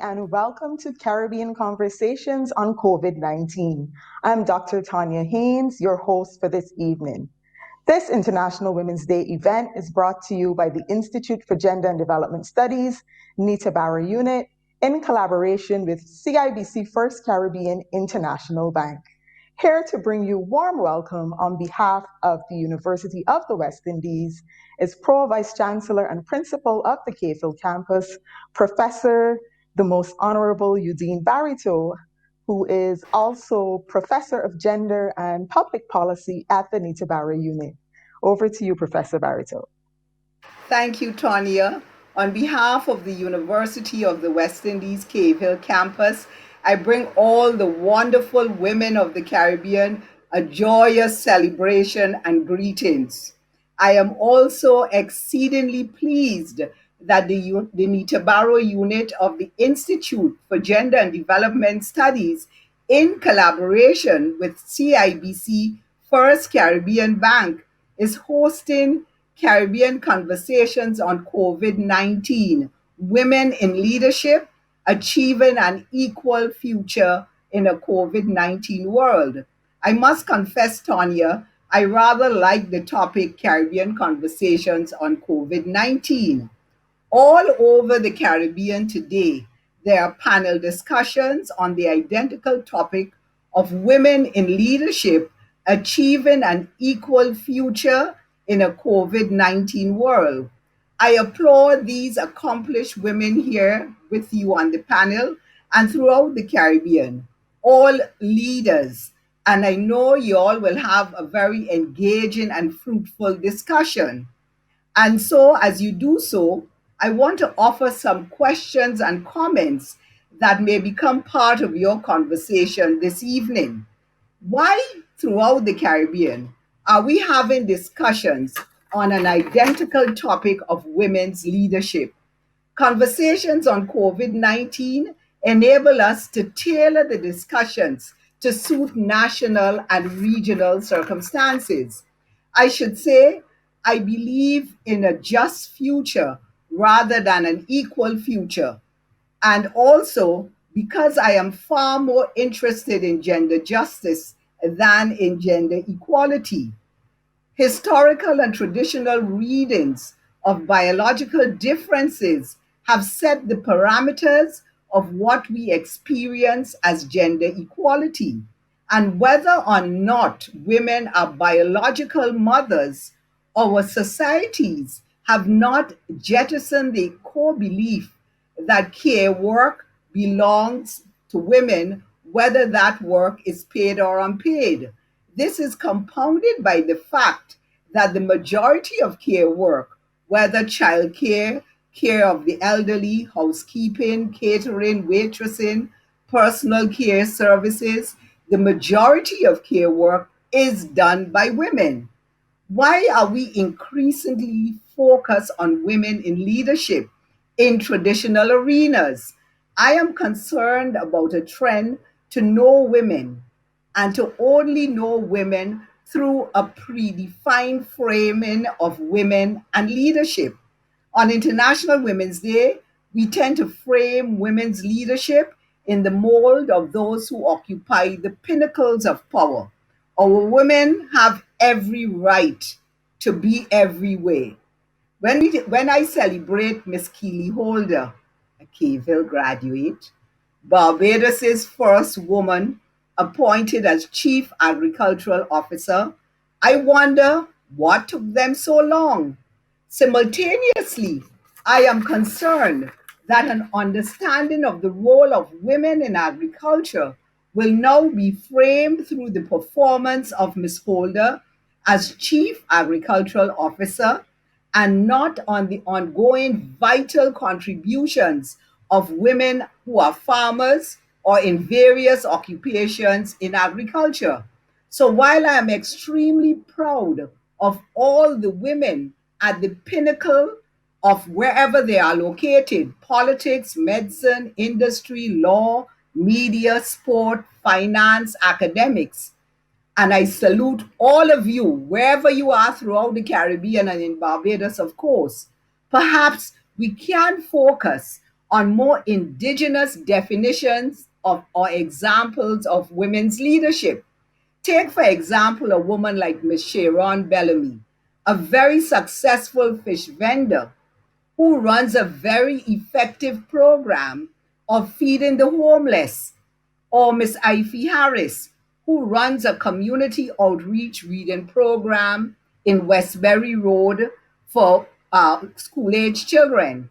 and welcome to Caribbean Conversations on COVID-19. I'm Dr. Tanya Haynes, your host for this evening. This International Women's Day event is brought to you by the Institute for Gender and Development Studies, NITA Barra Unit, in collaboration with CIBC First Caribbean International Bank. Here to bring you warm welcome on behalf of the University of the West Indies is Pro Vice Chancellor and Principal of the Cave campus, Professor the Most Honorable Eugene Barito, who is also Professor of Gender and Public Policy at the NITA Barra Unit. Over to you, Professor Barito. Thank you, Tanya. On behalf of the University of the West Indies Cave Hill campus, I bring all the wonderful women of the Caribbean a joyous celebration and greetings. I am also exceedingly pleased that the Nitabaro unit of the Institute for Gender and Development Studies, in collaboration with CIBC First Caribbean Bank, is hosting Caribbean Conversations on COVID-19, Women in Leadership, Achieving an Equal Future in a COVID-19 World. I must confess, Tanya, I rather like the topic Caribbean Conversations on COVID-19. All over the Caribbean today, there are panel discussions on the identical topic of women in leadership achieving an equal future in a COVID-19 world. I applaud these accomplished women here with you on the panel and throughout the Caribbean, all leaders. And I know you all will have a very engaging and fruitful discussion. And so, as you do so, I want to offer some questions and comments that may become part of your conversation this evening. Why, throughout the Caribbean, are we having discussions on an identical topic of women's leadership? Conversations on COVID-19 enable us to tailor the discussions to suit national and regional circumstances. I should say, I believe in a just future rather than an equal future. And also, because I am far more interested in gender justice than in gender equality. Historical and traditional readings of biological differences have set the parameters of what we experience as gender equality. And whether or not women are biological mothers, our societies have not jettisoned the core belief that care work belongs to women, whether that work is paid or unpaid. This is compounded by the fact that the majority of care work, whether childcare, care of the elderly, housekeeping, catering, waitressing, personal care services, the majority of care work is done by women. Why are we increasingly focused on women in leadership in traditional arenas? I am concerned about a trend to know women and to only know women through a predefined framing of women and leadership. On International Women's Day, we tend to frame women's leadership in the mold of those who occupy the pinnacles of power. Our women have every right to be everywhere. When I celebrate Miss Keely Holder, a Cave Hill graduate, Barbados' first woman appointed as Chief Agricultural Officer, I wonder what took them so long. Simultaneously, I am concerned that an understanding of the role of women in agriculture will now be framed through the performance of Ms. Holder as Chief Agricultural Officer and not on the ongoing vital contributions of women who are farmers or in various occupations in agriculture. So while I am extremely proud of all the women at the pinnacle of wherever they are located, politics, medicine, industry, law, media, sport, finance, academics, and I salute all of you, wherever you are throughout the Caribbean and in Barbados, of course. Perhaps we can focus on more indigenous definitions of or examples of women's leadership. Take, for example, a woman like Miss Sharon Bellamy, a very successful fish vendor who runs a very effective program of feeding the homeless, or Miss Ivy Harris, who runs a community outreach reading program in Westbury Road for school age children,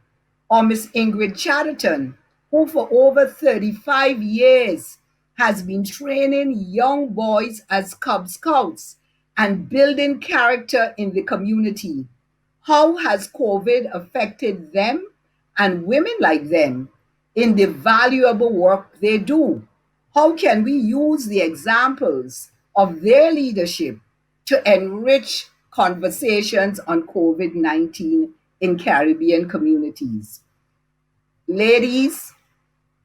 or Miss Ingrid Chatterton, who for over 35 years has been training young boys as Cub Scouts and building character in the community. How has COVID affected them and women like them in the valuable work they do? How can we use the examples of their leadership to enrich conversations on COVID 19 in Caribbean communities? Ladies,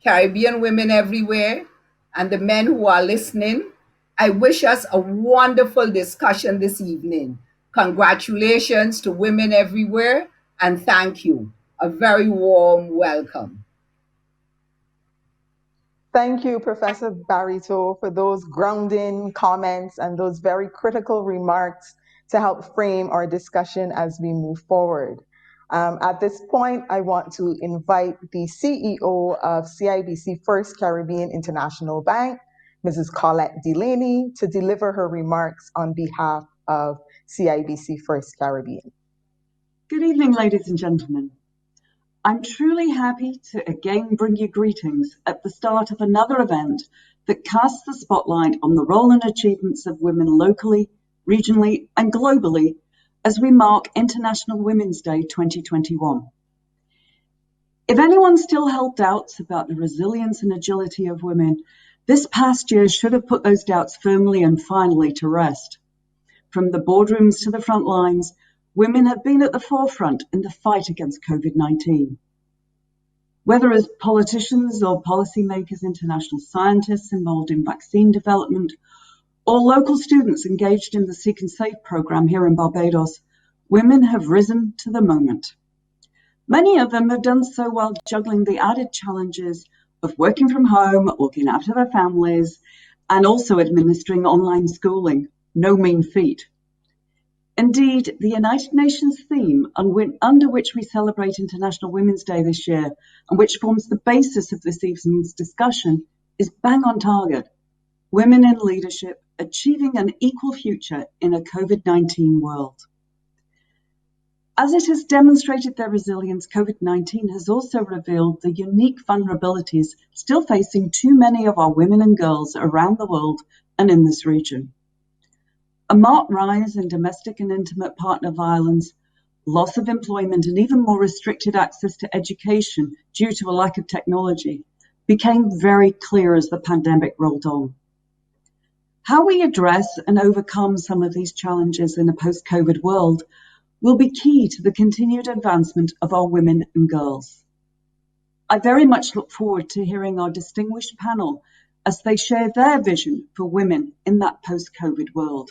Caribbean women everywhere, and the men who are listening, I wish us a wonderful discussion this evening. Congratulations to women everywhere, and thank you. A very warm welcome. Thank you, Professor Barito, for those grounding comments and those very critical remarks to help frame our discussion as we move forward. At this point, I want to invite the CEO of CIBC First Caribbean International Bank, Mrs. Collette Delaney, to deliver her remarks on behalf of CIBC First Caribbean. Good evening, ladies and gentlemen. I'm truly happy to again bring you greetings at the start of another event that casts the spotlight on the role and achievements of women locally, regionally, and globally as we mark International Women's Day 2021. If anyone still held doubts about the resilience and agility of women, this past year should have put those doubts firmly and finally to rest. From the boardrooms to the front lines, women have been at the forefront in the fight against COVID-19. Whether as politicians or policymakers, international scientists involved in vaccine development, or local students engaged in the Seek and Save program here in Barbados, women have risen to the moment. Many of them have done so while juggling the added challenges of working from home, looking after their families, and also administering online schooling. No mean feat. Indeed, the United Nations theme under which we celebrate International Women's Day this year, and which forms the basis of this evening's discussion, is bang on target. Women in leadership, achieving an equal future in a COVID-19 world. As it has demonstrated their resilience, COVID-19 has also revealed the unique vulnerabilities still facing too many of our women and girls around the world and in this region. A marked rise in domestic and intimate partner violence, loss of employment, and even more restricted access to education due to a lack of technology became very clear as the pandemic rolled on. How we address and overcome some of these challenges in a post-COVID world will be key to the continued advancement of our women and girls. I very much look forward to hearing our distinguished panel as they share their vision for women in that post-COVID world.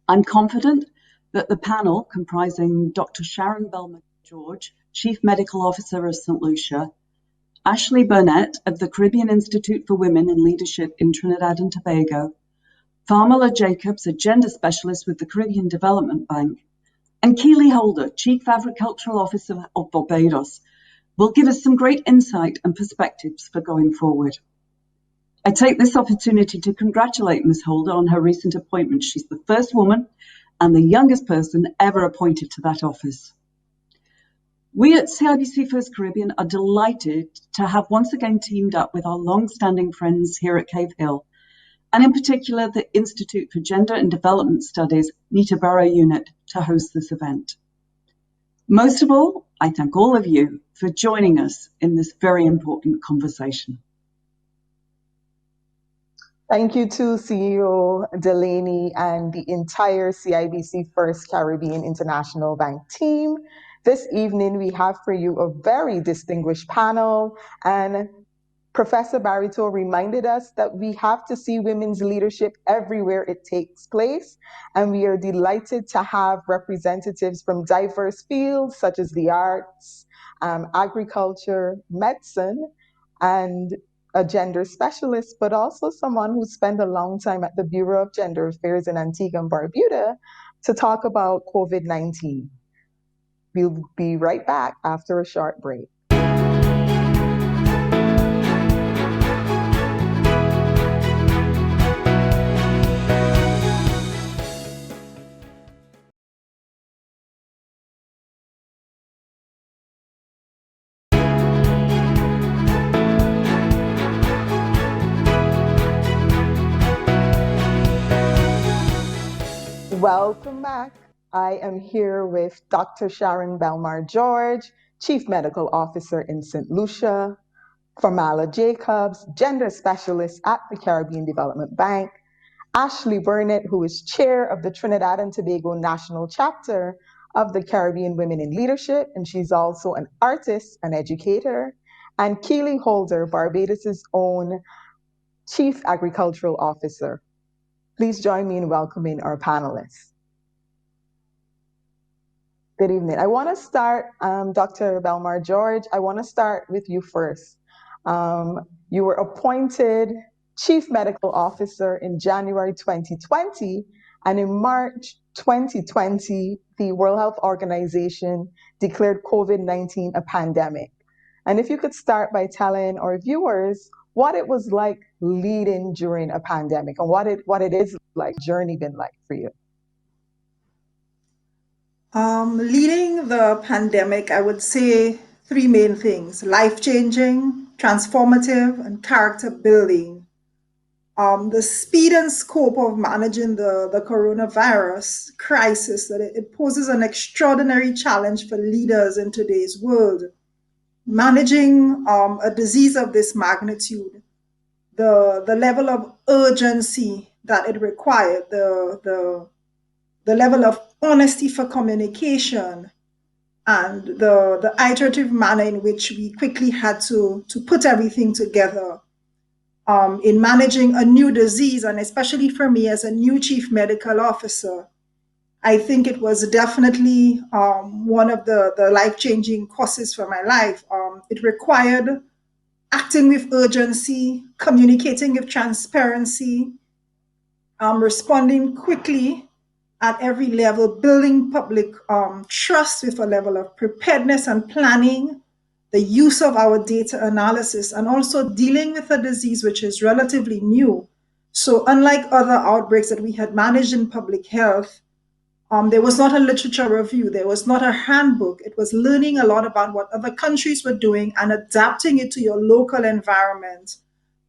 I'm confident that the panel, comprising Dr. Sharon Belmar George, Chief Medical Officer of St. Lucia, Ashley Burnett of the Caribbean Institute for Women in Leadership in Trinidad and Tobago, Pamela Jacobs, a gender specialist with the Caribbean Development Bank, and Keely Holder, Chief Agricultural Officer of Barbados, will give us some great insight and perspectives for going forward. I take this opportunity to congratulate Ms. Holder on her recent appointment. She's the first woman and the youngest person ever appointed to that office. We at CIBC First Caribbean are delighted to have once again teamed up with our long-standing friends here at Cave Hill, and in particular the Institute for Gender and Development Studies, Neterborough Unit, to host this event. Most of all, I thank all of you for joining us in this very important conversation. Thank you to CEO Delaney and the entire CIBC First Caribbean International Bank team. This evening, we have for you a very distinguished panel, and Professor Barito reminded us that we have to see women's leadership everywhere it takes place, and we are delighted to have representatives from diverse fields such as the arts, agriculture, medicine, and a gender specialist, but also someone who spent a long time at the Bureau of Gender Affairs in Antigua and Barbuda to talk about COVID-19. We'll be right back after a short break. Welcome back. I am here with Dr. Sharon Belmar George, Chief Medical Officer in St. Lucia, Famala Jacobs, Gender Specialist at the Caribbean Development Bank, Ashley Burnett, who is Chair of the Trinidad and Tobago National Chapter of the Caribbean Women in Leadership, and she's also an artist and educator, and Keely Holder, Barbados's own Chief Agricultural Officer. Please join me in welcoming our panelists. Good evening. I want to start, Dr. Belmar George, I want to start with you first. You were appointed Chief Medical Officer in January 2020, and in March 2020, the World Health Organization declared COVID-19 a pandemic. And if you could start by telling our viewers what it was like leading during a pandemic and what it is like, journey been like for you. Leading the pandemic, I would say three main things: life-changing, transformative, and character building. The speed and scope of managing the coronavirus crisis, that it poses an extraordinary challenge for leaders in today's world. Managing a disease of this magnitude, the level of urgency that it required, the level of honesty for communication, and the iterative manner in which we quickly had to put everything together in managing a new disease, and especially for me as a new chief medical officer. I think it was definitely one of the life-changing courses for my life. It required acting with urgency, communicating with transparency, responding quickly at every level, building public trust with a level of preparedness and planning, the use of our data analysis, and also dealing with a disease which is relatively new. So unlike other outbreaks that we had managed in public health, there was not a literature review, there was not a handbook. It was learning a lot about what other countries were doing and adapting it to your local environment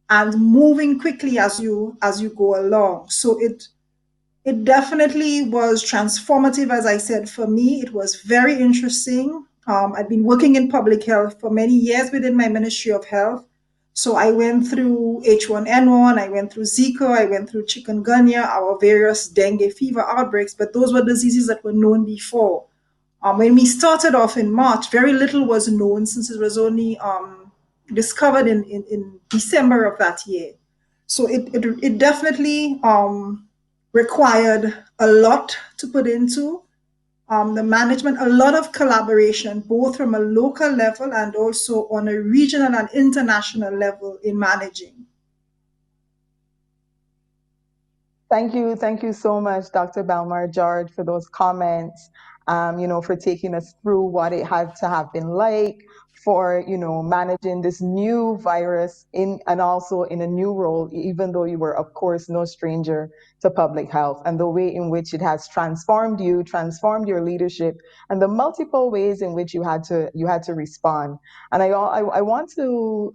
and moving quickly as you go along. So it definitely was transformative, as I said. For me, it was very interesting. I've been working in public health for many years within my Ministry of Health. So I went through H1N1, I went through Zika, I went through chikungunya, our various dengue fever outbreaks, but those were diseases that were known before. When we started off in March, very little was known since it was only discovered in December of that year. So it definitely required a lot to put into the management, a lot of collaboration, both from a local level and also on a regional and international level in managing. Thank you so much, Dr. Belmar George, for those comments, for taking us through what it had to have been like for, managing this new virus and also in a new role, even though you were, of course, no stranger to public health, and the way in which it has transformed your leadership, and the multiple ways in which you had to respond. And I want to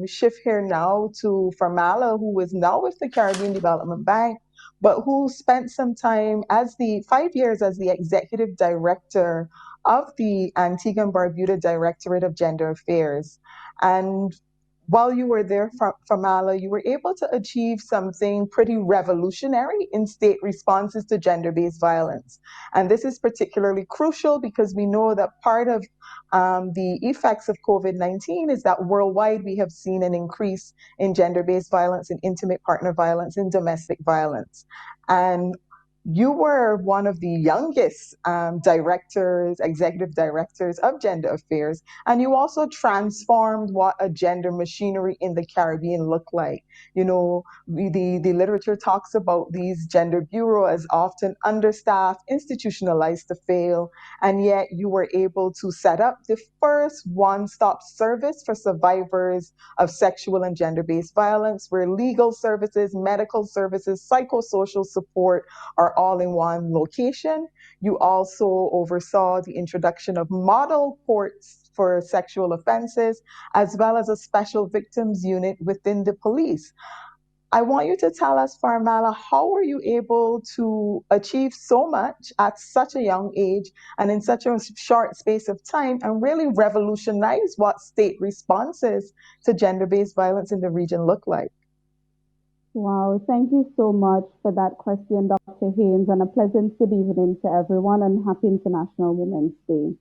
shift here now to Famala, who is now with the Caribbean Development Bank, but who spent some time 5 years as the executive director of the Antigua and Barbuda Directorate of Gender Affairs. And while you were there, Famala, you were able to achieve something pretty revolutionary in state responses to gender-based violence. And this is particularly crucial because we know that part of the effects of COVID-19 is that worldwide we have seen an increase in gender-based violence, in intimate partner violence, and domestic violence. And You were one of the youngest executive directors of gender affairs, and you also transformed what a gender machinery in the Caribbean looked like. You know, the literature talks about these gender bureau as often understaffed, institutionalized to fail, and yet you were able to set up the first one-stop service for survivors of sexual and gender-based violence, where legal services, medical services, psychosocial support are all in one location. You also oversaw the introduction of model courts for sexual offenses, as well as a special victims unit within the police. I want you to tell us, Farmala, how were you able to achieve so much at such a young age and in such a short space of time and really revolutionize what state responses to gender-based violence in the region look like? Wow, thank you so much for that question, Dr. Haynes, and a pleasant good evening to everyone and happy International Women's Day.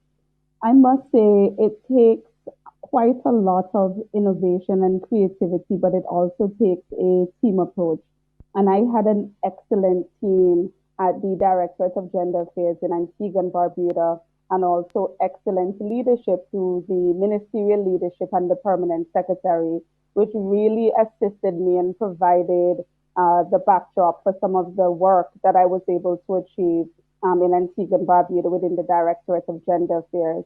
I must say it takes quite a lot of innovation and creativity, but it also takes a team approach. And I had an excellent team at the Directorate of Gender Affairs in Antigua and Barbuda, and also excellent leadership to the ministerial leadership and the permanent secretary, which really assisted me and provided the backdrop for some of the work that I was able to achieve in Antigua and Barbuda within the Directorate of Gender Affairs.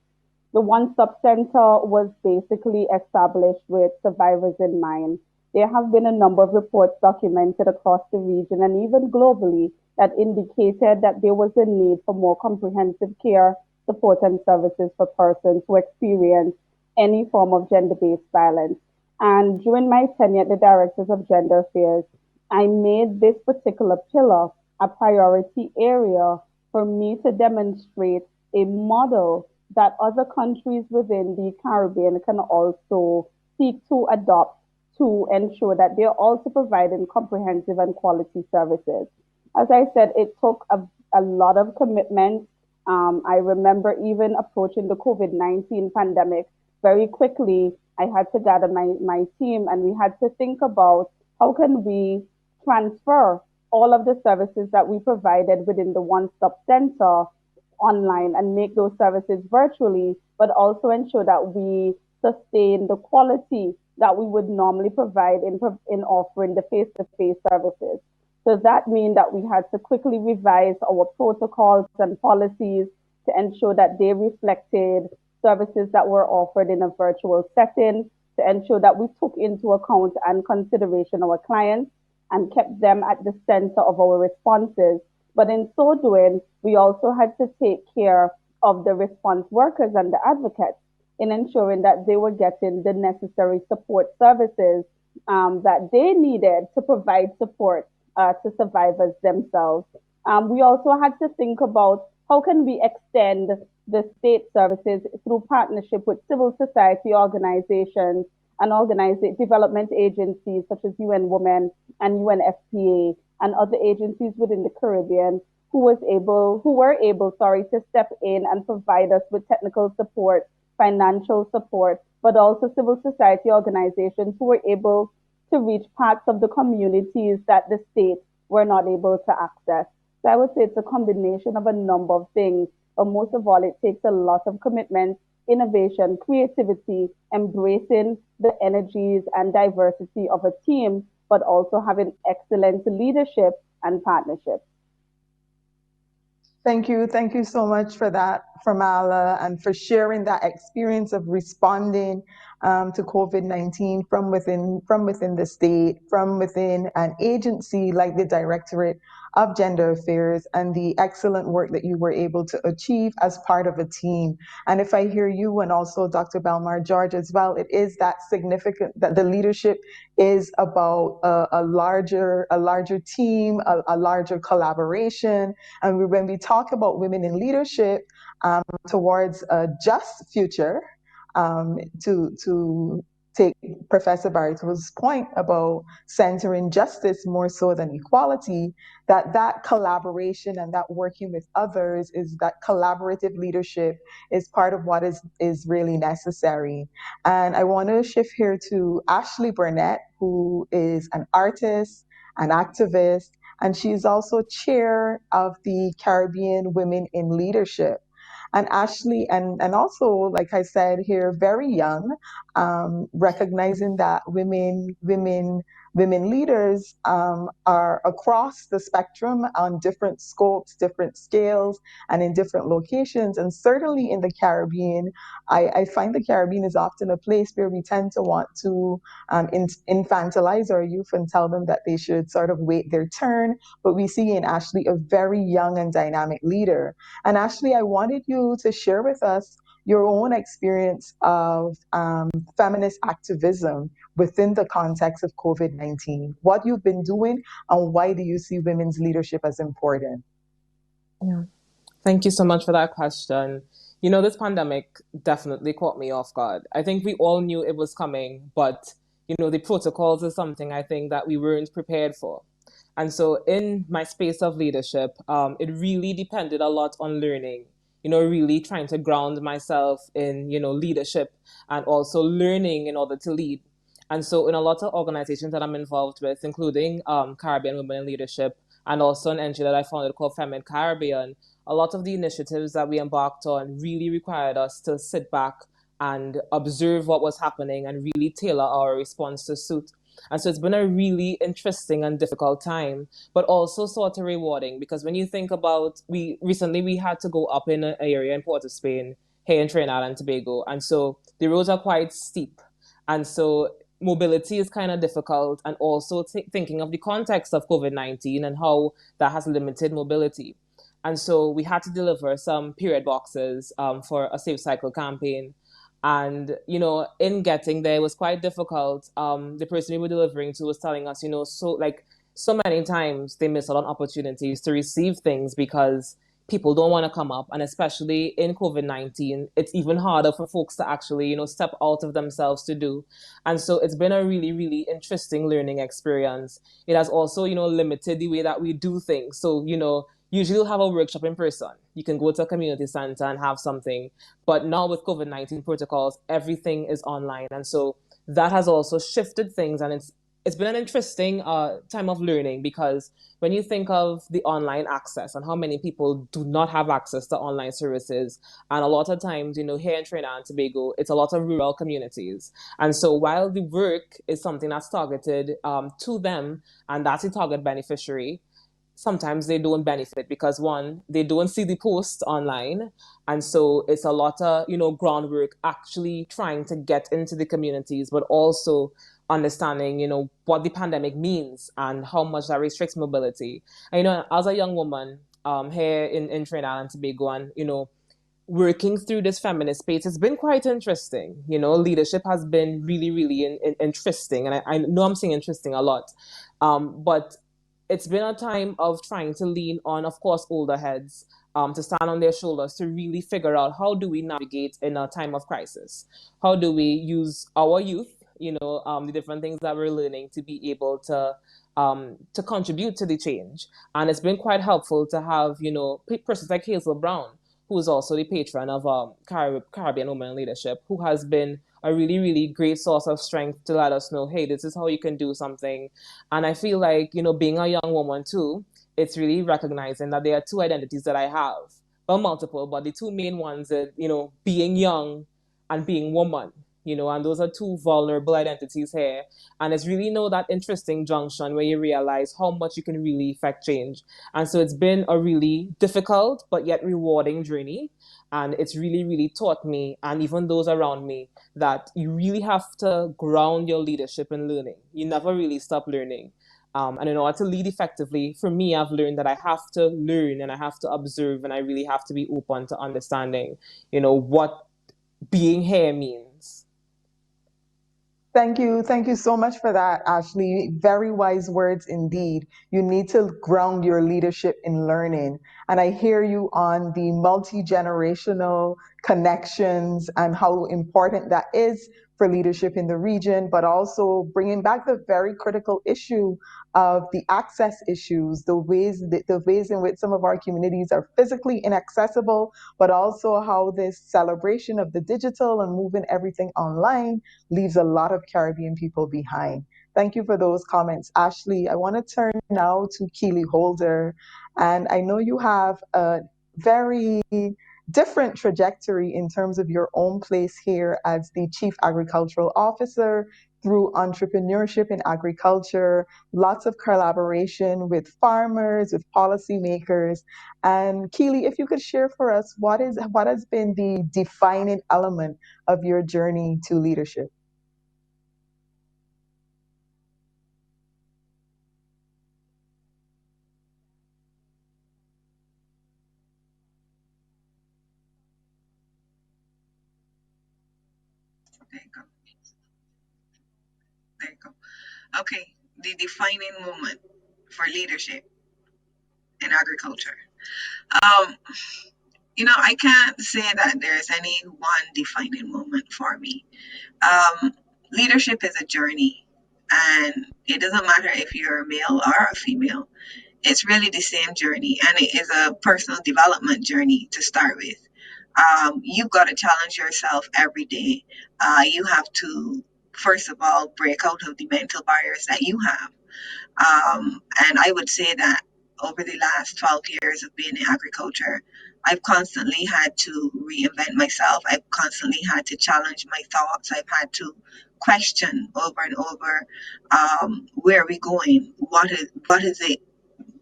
The One Stop Center was basically established with survivors in mind. There have been a number of reports documented across the region and even globally that indicated that there was a need for more comprehensive care, support, and services for persons who experience any form of gender-based violence. And during my tenure at the Directors of Gender Affairs, I made this particular pillar a priority area for me to demonstrate a model that other countries within the Caribbean can also seek to adopt to ensure that they're also providing comprehensive and quality services. As I said, it took a lot of commitment. I remember even approaching the COVID-19 pandemic very quickly. I had to gather my team and we had to think about how can we transfer all of the services that we provided within the one-stop center online and make those services virtually, but also ensure that we sustain the quality that we would normally provide in offering the face-to-face services. So that means that we had to quickly revise our protocols and policies to ensure that they reflected services that were offered in a virtual setting, to ensure that we took into account and consideration our clients and kept them at the center of our responses. But in so doing, we also had to take care of the response workers and the advocates in ensuring that they were getting the necessary support services that they needed to provide support to survivors themselves. We also had to think about how can we extend the state services through partnership with civil society organizations and development agencies such as UN Women and UNFPA and other agencies within the Caribbean who were able, to step in and provide us with technical support, financial support, but also civil society organizations who were able to reach parts of the communities that the state were not able to access. So I would say it's a combination of a number of things, but most of all, it takes a lot of commitment, innovation, creativity, embracing the energies and diversity of a team, but also having excellent leadership and partnership. Thank you. Thank you so much for that, Farmala, and for sharing that experience of responding to COVID-19 from within the state, from within an agency like the Directorate of Gender Affairs, and the excellent work that you were able to achieve as part of a team. And if I hear you and also Dr. Belmar George as well, it is that significant that the leadership is about a larger team, a larger collaboration. And when we talk about women in leadership towards a just future, to take Professor Barito's point about centering justice more so than equality, that collaboration and that working with others, is that collaborative leadership is part of what is really necessary. And I want to shift here to Ashley Burnett, who is an artist, an activist, and she's also chair of the Caribbean Women in Leadership. And Ashley, and also, like I said here, very young, recognizing that women leaders are across the spectrum on different scopes, different scales, and in different locations. And certainly in the Caribbean, I find the Caribbean is often a place where we tend to want to infantilize our youth and tell them that they should sort of wait their turn. But we see in Ashley a very young and dynamic leader. And Ashley, I wanted you to share with us your own experience of feminist activism within the context of COVID-19, what you've been doing, and why do you see women's leadership as important? Yeah. Thank you so much for that question. You know, this pandemic definitely caught me off guard. I think we all knew it was coming, but, you know, the protocols is something I think that we weren't prepared for. And so in my space of leadership, it really depended a lot on learning, you know, really trying to ground myself in, you know, leadership and also learning in order to lead. And so in a lot of organizations that I'm involved with, including Caribbean Women in Leadership and also an NGO that I founded called Feminine Caribbean, a lot of the initiatives that we embarked on really required us to sit back and observe what was happening and really tailor our response to suit. And so it's been a really interesting and difficult time, but also sort of rewarding because when you think about, we had to go up in an area in Port of Spain, here in Trinidad and Tobago. And so the roads are quite steep. And so mobility is kind of difficult, and also thinking of the context of COVID-19 and how that has limited mobility. And so we had to deliver some period boxes for a Safe Cycle campaign. And, you know, in getting there, it was quite difficult. The person we were delivering to was telling us, you know, so many times they miss out on opportunities to receive things because people don't want to come up. And especially in COVID-19, it's even harder for folks to actually, you know, step out of themselves to do. And so it's been a really, really interesting learning experience. It has also, you know, limited the way that we do things. So, you know, usually you'll have a workshop in person. You can go to a community center and have something. But now with COVID-19 protocols, everything is online. And so that has also shifted things. And it's been an interesting time of learning because when you think of the online access and how many people do not have access to online services, and a lot of times, you know, here in Trinidad and Tobago, it's a lot of rural communities. And so while the work is something that's targeted to them, and that's the target beneficiary, sometimes they don't benefit because one, they don't see the post online. And so it's a lot of, you know, groundwork actually trying to get into the communities, but also understanding, you know, what the pandemic means and how much that restricts mobility. And, you know, as a young woman here in Trinidad and Tobago, and, you know, working through this feminist space, it's been quite interesting. You know, leadership has been really, really interesting. And I know I'm saying interesting a lot. But it's been a time of trying to lean on, of course, older heads to stand on their shoulders to really figure out how do we navigate in a time of crisis? How do we use our youth, you know, the different things that we're learning to be able to contribute to the change? And it's been quite helpful to have, you know, persons like Hazel Brown, who is also the patron of Caribbean Women in Leadership, who has been a really, really great source of strength to let us know, hey, this is how you can do something. And I feel like, you know, being a young woman too, it's really recognizing that there are two identities that I have. Well, multiple, but the two main ones are, you know, being young and being woman, you know, and those are two vulnerable identities here. And it's really, you know, that interesting junction where you realize how much you can really affect change. And so it's been a really difficult but yet rewarding journey. And it's really, really taught me, and even those around me, that you really have to ground your leadership in learning. You never really stop learning. And in order to lead effectively, for me, I've learned that I have to learn and I have to observe and I really have to be open to understanding, you know, what being here means. Thank you. Thank you so much for that, Ashley. Very wise words indeed. You need to ground your leadership in learning. And I hear you on the multi-generational connections and how important that is for leadership in the region, but also bringing back the very critical issue of the access issues, the ways in which some of our communities are physically inaccessible, but also how this celebration of the digital and moving everything online leaves a lot of Caribbean people behind. Thank you for those comments, Ashley. I want to turn now to Keely Holder. And I know you have a very different trajectory in terms of your own place here as the Chief Agricultural Officer through entrepreneurship in agriculture, lots of collaboration with farmers, with policymakers. And Keely, if you could share for us what has been the defining element of your journey to leadership? There you go. There you go. Okay, the defining moment for leadership in agriculture. Um, I can't say that there's any one defining moment for me. Leadership is a journey, and it doesn't matter if you're a male or a female. It's really the same journey, and it is a personal development journey to start with. You've got to challenge yourself every day. You have to, first of all, break out of the mental barriers that you have. And I would say that over the last 12 years of being in agriculture, I've constantly had to reinvent myself. I've constantly had to challenge my thoughts. I've had to question over and over, where are we going? What is it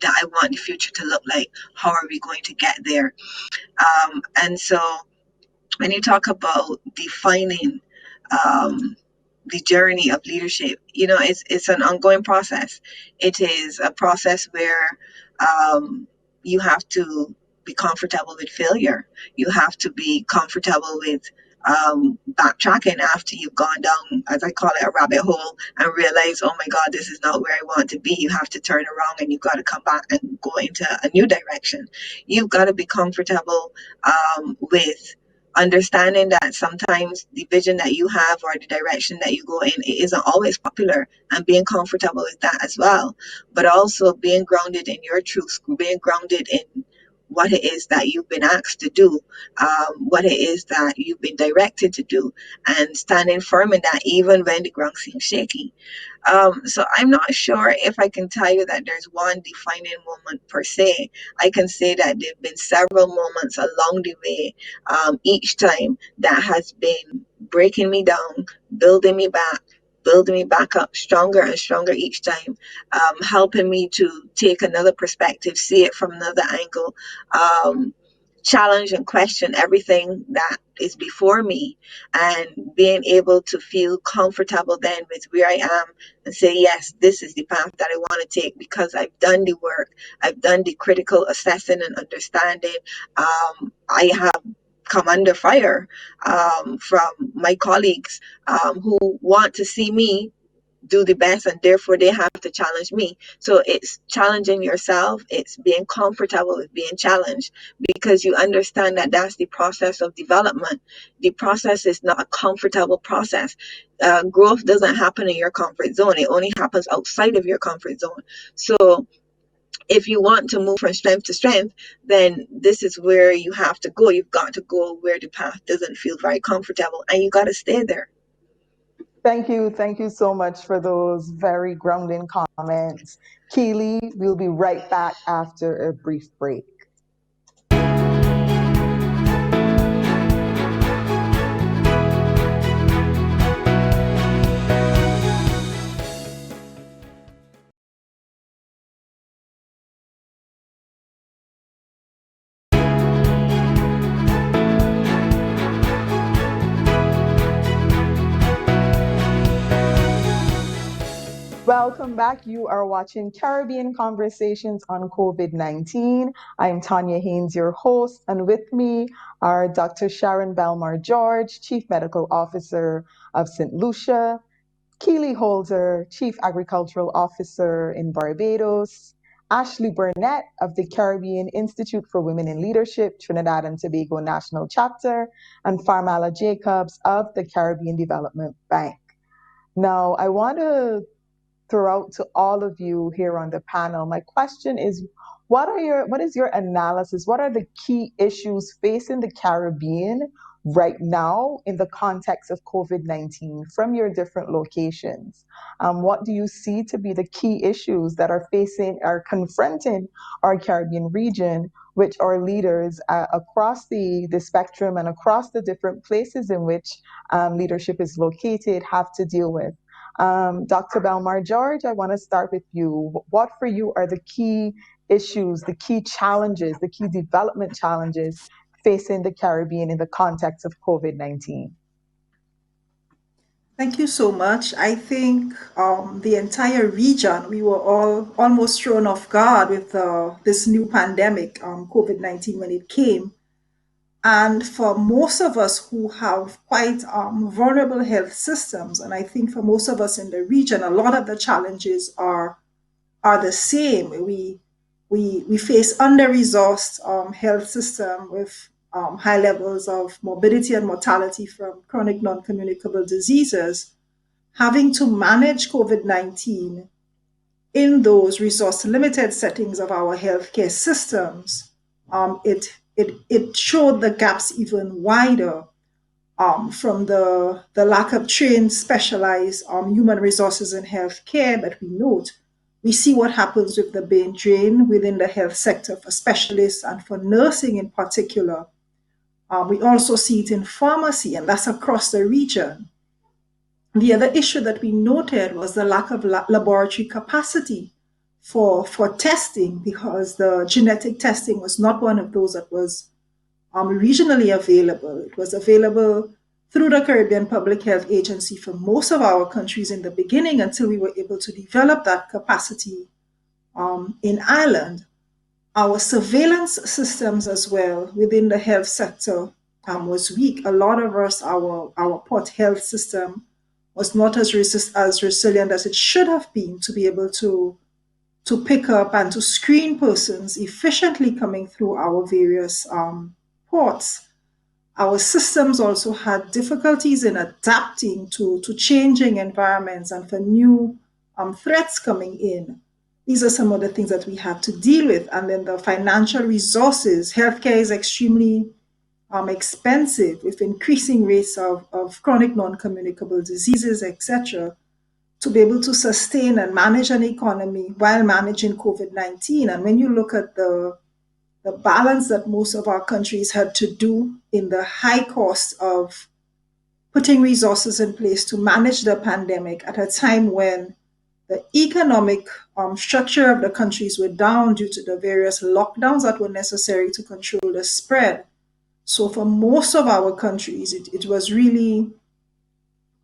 that I want the future to look like? How are we going to get there? And so when you talk about defining, um, the journey of leadership, it's an ongoing process. It is a process where, you have to be comfortable with failure. You have to be comfortable with, backtracking after you've gone down, as I call it, a rabbit hole, and realize, oh my God, this is not where I want to be. You have to turn around and you've got to come back and go into a new direction. You've got to be comfortable, with understanding that sometimes the vision that you have or the direction that you go in, it isn't always popular, and being comfortable with that as well, but also being grounded in your truth, being grounded in what it is that you've been asked to do, what it is that you've been directed to do, and standing firm in that even when the ground seems shaky. So I'm not sure if I can tell you that there's one defining moment per se. I can say that there have been several moments along the way, each time, that has been breaking me down, building me back, building me back up stronger and stronger each time, helping me to take another perspective, see it from another angle, um, challenge and question everything that is before me, and being able to feel comfortable then with where I am, and say, yes, this is the path that I want to take because I've done the work, I've done the critical assessing and understanding. I have come under fire, from my colleagues, who want to see me do the best, and therefore they have to challenge me. So it's challenging yourself, it's being comfortable with being challenged, because you understand that that's the process of development. The process is not a comfortable process. Growth doesn't happen in your comfort zone, it only happens outside of your comfort zone. So if you want to move from strength to strength, then this is where you have to go. You've got to go where the path doesn't feel very comfortable, and you got to stay there. Thank you. Thank you so much for those very grounding comments. Keely, we'll be right back after a brief break. Welcome back. You are watching Caribbean Conversations on COVID-19. I'm Tanya Haynes, your host, and with me are Dr. Sharon Belmar George, Chief Medical Officer of St. Lucia, Keely Holder, Chief Agricultural Officer in Barbados, Ashley Burnett of the Caribbean Institute for Women in Leadership, Trinidad and Tobago National Chapter, and Farmala Jacobs of the Caribbean Development Bank. Now, I want to throw out to all of you here on the panel, my question is, what is your analysis? What are the key issues facing the Caribbean right now in the context of COVID-19 from your different locations? What do you see to be the key issues that are confronting our Caribbean region, which our leaders across the spectrum and across the different places in which leadership is located have to deal with? Dr. Belmar George, I want to start with you. What for you are the key issues, the key challenges, the key development challenges facing the Caribbean in the context of COVID-19? Thank you so much. I think the entire region, we were all almost thrown off guard with this new pandemic, COVID-19, when it came. And for most of us who have quite vulnerable health systems, and I think for most of us in the region, a lot of the challenges are the same. We face under-resourced health system with high levels of morbidity and mortality from chronic non-communicable diseases. Having to manage COVID-19 in those resource-limited settings of our healthcare systems, it showed the gaps even wider, from the lack of trained, specialized human resources in healthcare that we note. We see what happens with the brain drain within the health sector for specialists and for nursing in particular. We also see it in pharmacy, and that's across the region. The other issue that we noted was the lack of laboratory capacity for testing, because the genetic testing was not one of those that was regionally available. It was available through the Caribbean Public Health Agency for most of our countries in the beginning until we were able to develop that capacity in Ireland. Our surveillance systems as well within the health sector was weak. A lot of us, our port health system was not as resilient as it should have been to be able to pick up and to screen persons efficiently coming through our various ports. Our systems also had difficulties in adapting to changing environments and for new threats coming in. These are some of the things that we have to deal with. And then the financial resources. Healthcare is extremely expensive with increasing rates of chronic non-communicable diseases, etc., to be able to sustain and manage an economy while managing COVID-19. And when you look at the balance that most of our countries had to do in the high cost of putting resources in place to manage the pandemic at a time when the economic structure of the countries were down due to the various lockdowns that were necessary to control the spread. So for most of our countries, it was really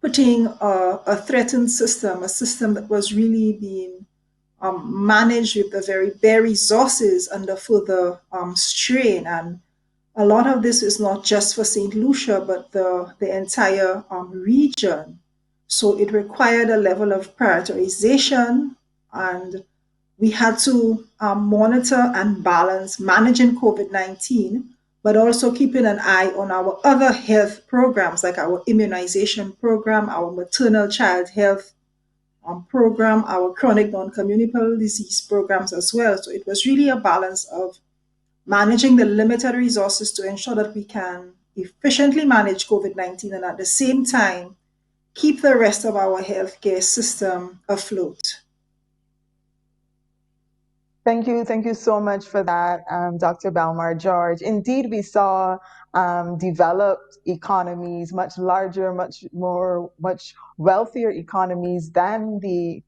putting a threatened system, a system that was really being managed with the very bare resources under further strain. And a lot of this is not just for St. Lucia, but the entire region. So it required a level of prioritization, and we had to monitor and balance managing COVID-19, but also keeping an eye on our other health programs, like our immunization program, our maternal child health program, our chronic non-communicable disease programs as well. So it was really a balance of managing the limited resources to ensure that we can efficiently manage COVID-19 and at the same time keep the rest of our healthcare system afloat. Thank you. Thank you so much for that, Dr. Belmar George. Indeed, we saw developed economies, much larger, much wealthier economies than the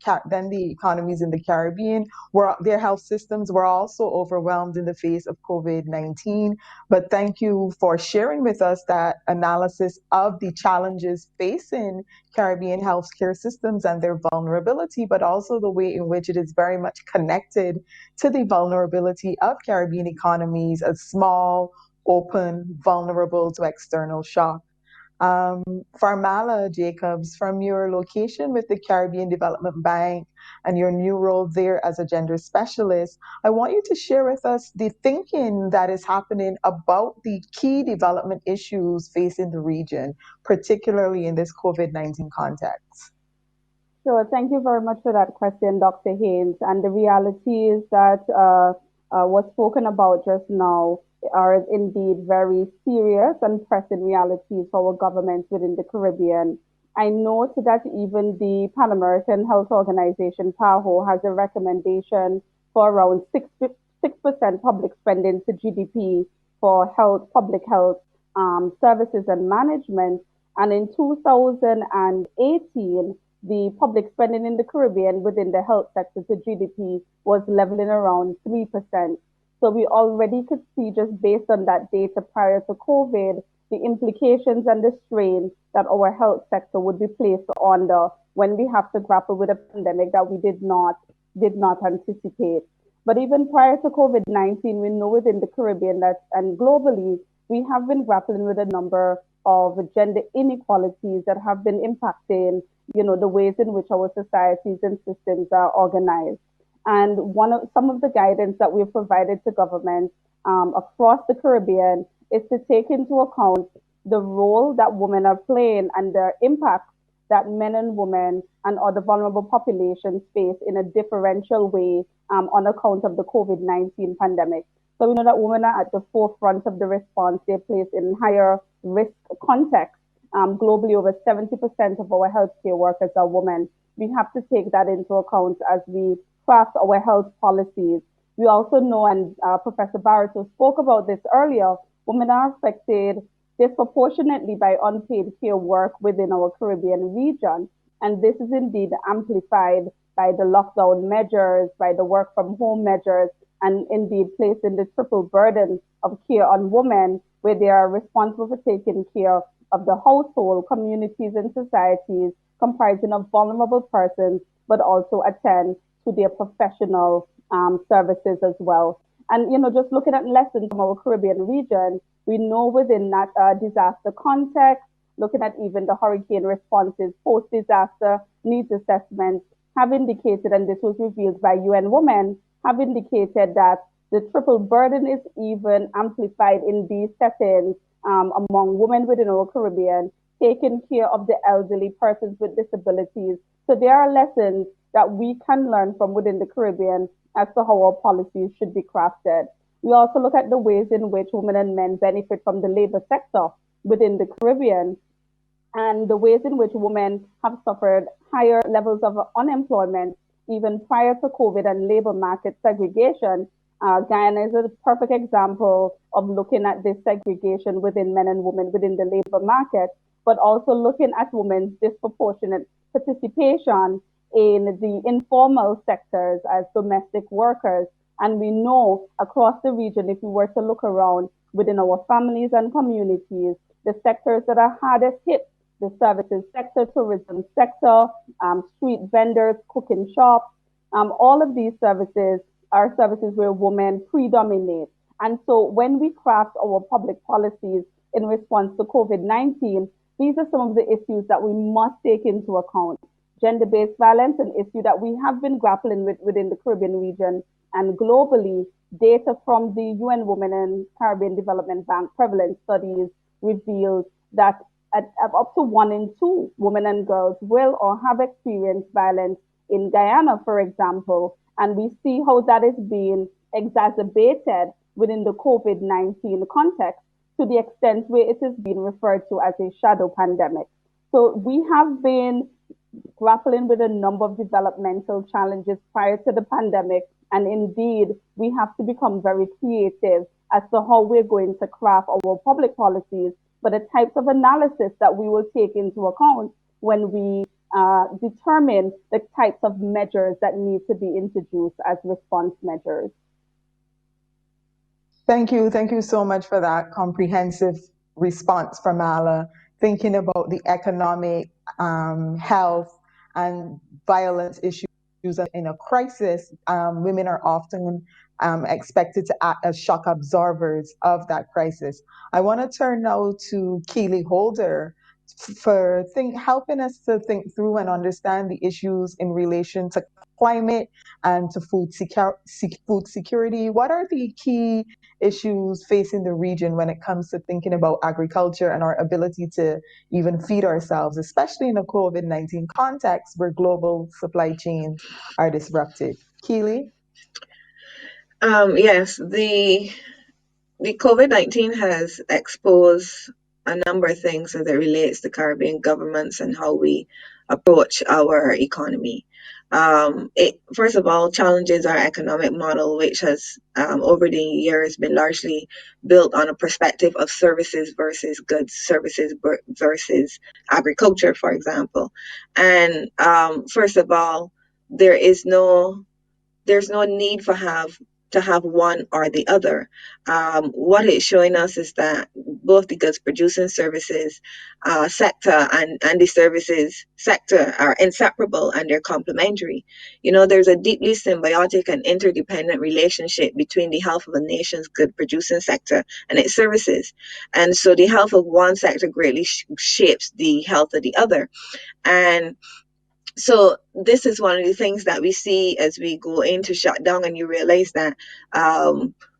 economies in the Caribbean, where their health systems were also overwhelmed in the face of COVID-19. But thank you for sharing with us that analysis of the challenges facing Caribbean healthcare systems and their vulnerability, but also the way in which it is very much connected to the vulnerability of Caribbean economies as small, open, vulnerable to external shock. Farmala Jacobs, from your location with the Caribbean Development Bank and your new role there as a gender specialist, I want you to share with us the thinking that is happening about the key development issues facing the region, particularly in this COVID-19 context. Sure. Thank you very much for that question, Dr. Haynes. And the reality is that what's spoken about just now are indeed very serious and pressing realities for our governments within the Caribbean. I note that even the Pan American Health Organization, PAHO, has a recommendation for around 6% public spending to GDP for health, public health services and management. And in 2018, the public spending in the Caribbean within the health sector to GDP was leveling around 3%. So we already could see, just based on that data prior to COVID, the implications and the strain that our health sector would be placed under when we have to grapple with a pandemic that we did not anticipate. But even prior to COVID-19, we know within the Caribbean that and globally, we have been grappling with a number of gender inequalities that have been impacting, the ways in which our societies and systems are organized. And one of some of the guidance that we've provided to governments across the Caribbean is to take into account the role that women are playing and the impact that men and women and other vulnerable populations face in a differential way on account of the COVID-19 pandemic. So we know that women are at the forefront of the response. They're placed in higher risk contexts. Globally, over 70% of our healthcare workers are women. We have to take that into account as we craft our health policies. We also know, and Professor Barito spoke about this earlier, women are affected disproportionately by unpaid care work within our Caribbean region. And this is indeed amplified by the lockdown measures, by the work from home measures, and indeed placing the triple burden of care on women, where they are responsible for taking care of the household, communities, and societies comprising of vulnerable persons, but also attend to their professional services as well. And just looking at lessons from our Caribbean region, we know within that disaster context, looking at even the hurricane responses, post-disaster needs assessments have indicated, and this was revealed by UN Women, have indicated that the triple burden is even amplified in these settings among women within our Caribbean, taking care of the elderly, persons with disabilities. So there are lessons that we can learn from within the Caribbean as to how our policies should be crafted. We also look at the ways in which women and men benefit from the labor sector within the Caribbean and the ways in which women have suffered higher levels of unemployment even prior to COVID and labor market segregation. Guyana is a perfect example of looking at this segregation within men and women within the labor market, but also looking at women's disproportionate participation in the informal sectors as domestic workers. And we know across the region, if we were to look around within our families and communities, the sectors that are hardest hit, the services sector, tourism sector, street vendors, cooking shops, all of these services are services where women predominate. And so when we craft our public policies in response to COVID-19, these are some of the issues that we must take into account. Gender-based violence, an issue that we have been grappling with within the Caribbean region and globally. Data from the UN Women and Caribbean Development Bank prevalence studies revealed that up to 1 in 2 women and girls will or have experienced violence in Guyana, for example. And we see how that is being exacerbated within the COVID-19 context to the extent where it is being referred to as a shadow pandemic. So we have been grappling with a number of developmental challenges prior to the pandemic. And indeed, we have to become very creative as to how we're going to craft our public policies, but the types of analysis that we will take into account when we determine the types of measures that need to be introduced as response measures. Thank you. Thank you so much for that comprehensive response from Ala, thinking about the economic, health, and violence issues in a crisis. Women are often expected to act as shock absorbers of that crisis. I want to turn now to Keely Holder for helping us to think through and understand the issues in relation to climate and to food security. What are the key issues facing the region when it comes to thinking about agriculture and our ability to even feed ourselves, especially in a COVID-19 context where global supply chains are disrupted? Keely? Yes, the the COVID-19 has exposed a number of things as it relates to Caribbean governments and how we approach our economy. It first of all challenges our economic model, which has over the years been largely built on a perspective of services versus goods, services versus agriculture, for example. And first of all, there is no there's no need for have to have one or the other. What it's showing us is that both the goods producing services sector and the services sector are inseparable and they're complementary. You know, there's a deeply symbiotic and interdependent relationship between the health of a nation's good producing sector and its services. And so the health of one sector greatly shapes the health of the other. And so this is one of the things that we see as we go into shutdown, and you realize that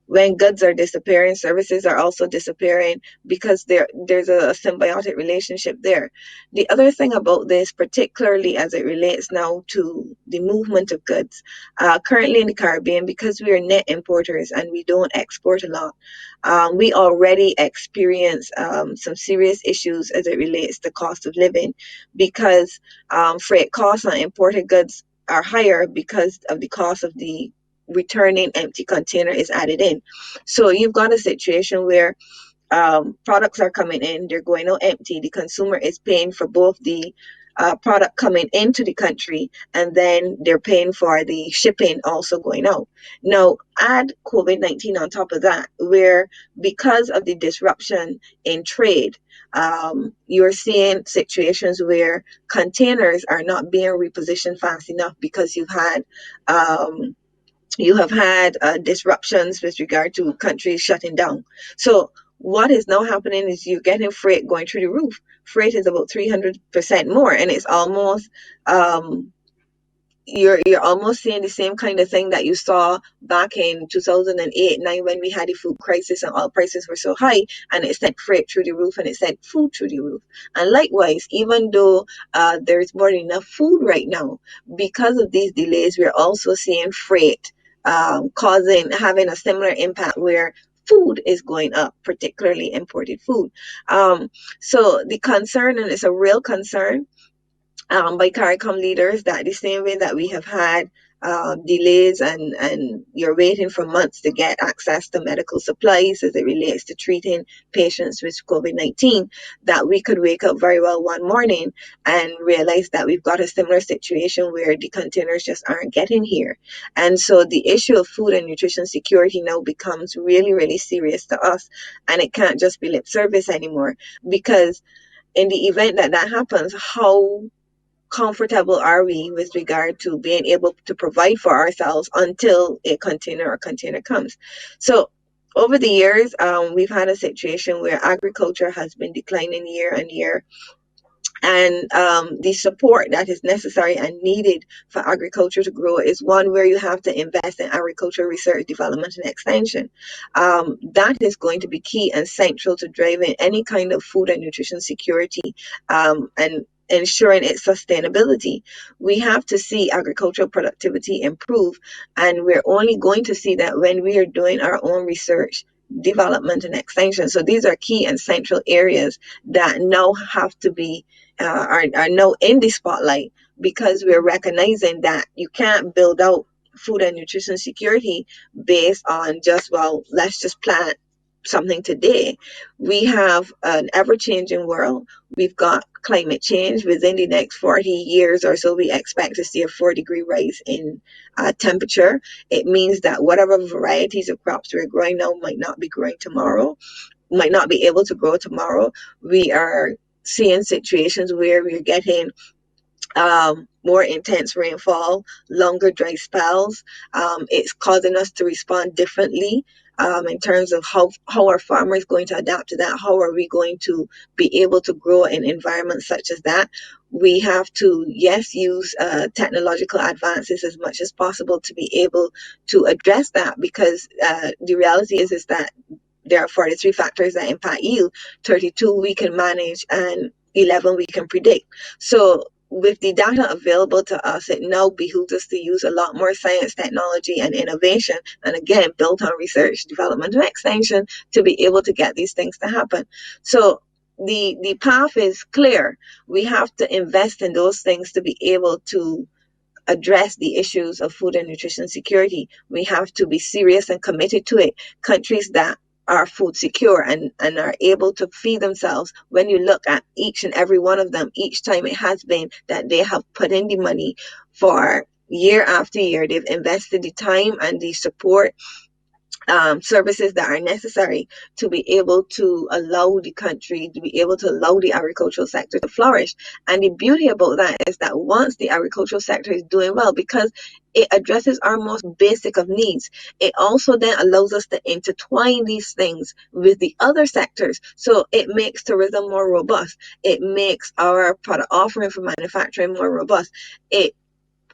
when goods are disappearing, services are also disappearing because there's a symbiotic relationship there. The other thing about this, particularly as it relates now to the movement of goods, currently in the Caribbean, because we are net importers and we don't export a lot, we already experience some serious issues as it relates to cost of living because freight costs on imported goods are higher because of the cost of the returning empty container is added in. So you've got a situation where products are coming in, they're going out empty. The consumer is paying for both the product coming into the country and then they're paying for the shipping also going out. Now, add COVID-19 on top of that, where because of the disruption in trade, you're seeing situations where containers are not being repositioned fast enough because you have had disruptions with regard to countries shutting down. So what is now happening is you're getting freight going through the roof. Freight is about 300% more, and it's almost you're almost seeing the same kind of thing that you saw back in 2008-9 when we had the food crisis and oil prices were so high, and it sent freight through the roof and it sent food through the roof. And likewise, even though there's more than enough food right now, because of these delays, we're also seeing freight having a similar impact where food is going up, particularly imported food. So the concern, and it's a real concern by CARICOM leaders, that the same way that we have had delays and you're waiting for months to get access to medical supplies as it relates to treating patients with COVID-19, that we could wake up very well one morning and realize that we've got a similar situation where the containers just aren't getting here. And so the issue of food and nutrition security now becomes really, really serious to us. And it can't just be lip service anymore, because in the event that that happens, how comfortable are we with regard to being able to provide for ourselves until a container comes? So over the years, we've had a situation where agriculture has been declining year on year. And the support that is necessary and needed for agriculture to grow is one where you have to invest in agriculture research, development, and extension. That is going to be key and central to driving any kind of food and nutrition security and ensuring its sustainability. We have to see agricultural productivity improve, and we're only going to see that when we are doing our own research, development, and extension. So these are key and central areas that now have to be are now in the spotlight, because we're recognizing that you can't build out food and nutrition security based on just, well, let's just plant something today. We have an ever-changing world. We've got climate change. Within the next 40 years or so, we expect to see a 4-degree rise in temperature. It means that whatever varieties of crops we're growing now might not be growing tomorrow, might not be able to grow tomorrow. We are seeing situations where we're getting more intense rainfall, longer dry spells. It's causing us to respond differently in terms of how our farmer is going to adapt to that. How are we going to be able to grow in environments such as that? We have to, yes, use technological advances as much as possible to be able to address that, because the reality is that there are 43 factors that impact yield. 32 we can manage and 11 we can predict. So with the data available to us, it now behooves us to use a lot more science, technology, and innovation, and again, built on research, development, and extension to be able to get these things to happen. So the path is clear. We have to invest in those things to be able to address the issues of food and nutrition security. We have to be serious and committed to it. Countries that are food secure and are able to feed themselves, when you look at each and every one of them, each time it has been that they have put in the money for year after year, they've invested the time and the support services that are necessary to be able to allow the country, to be able to allow the agricultural sector to flourish. And the beauty about that is that once the agricultural sector is doing well, because it addresses our most basic of needs, it also then allows us to intertwine these things with the other sectors. So it makes tourism more robust. It makes our product offering for manufacturing more robust. It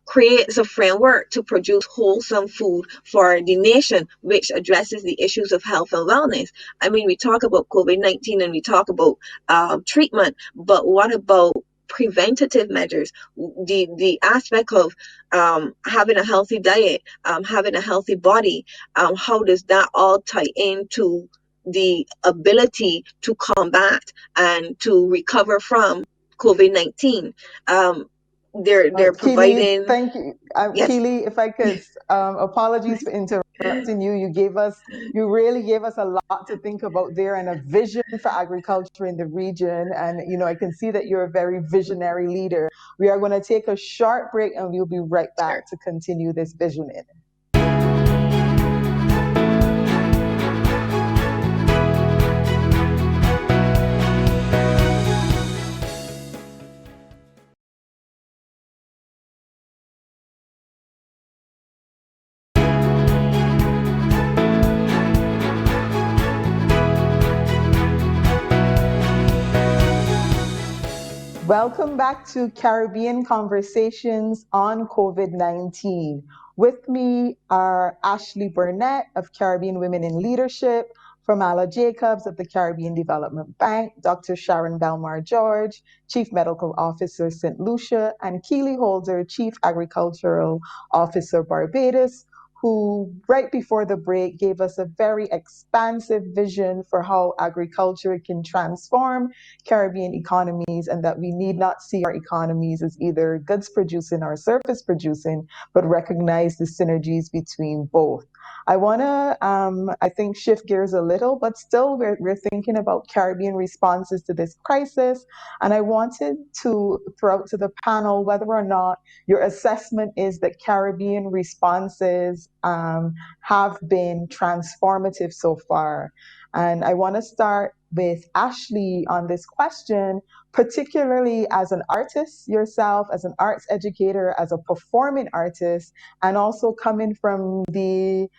creates a framework to produce wholesome food for the nation, which addresses the issues of health and wellness. I mean, we talk about COVID-19 and we talk about treatment, but what about preventative measures? The aspect of having a healthy diet, having a healthy body, how does that all tie into the ability to combat and to recover from COVID-19? They're Keely, providing. thank you. Yes, Keely, if I could, apologies for interrupting you. You really gave us a lot to think about there and a vision for agriculture in the region. And, I can see that you're a very visionary leader. We are going to take a short break and we'll be right sure. back to continue this visioning. Welcome back to Caribbean Conversations on COVID-19. With me are Ashley Burnett of Caribbean Women in Leadership, Famala Jacobs of the Caribbean Development Bank, Dr. Sharon Belmar George, Chief Medical Officer, St. Lucia, and Keely Holder, Chief Agricultural Officer, Barbados, who right before the break gave us a very expansive vision for how agriculture can transform Caribbean economies, and that we need not see our economies as either goods producing or service producing, but recognize the synergies between both. I want to, I think, shift gears a little, but still we're thinking about Caribbean responses to this crisis. And I wanted to throw out to the panel whether or not your assessment is that Caribbean responses have been transformative so far. And I want to start with Ashley on this question, particularly as an artist yourself, as an arts educator, as a performing artist, and also coming from the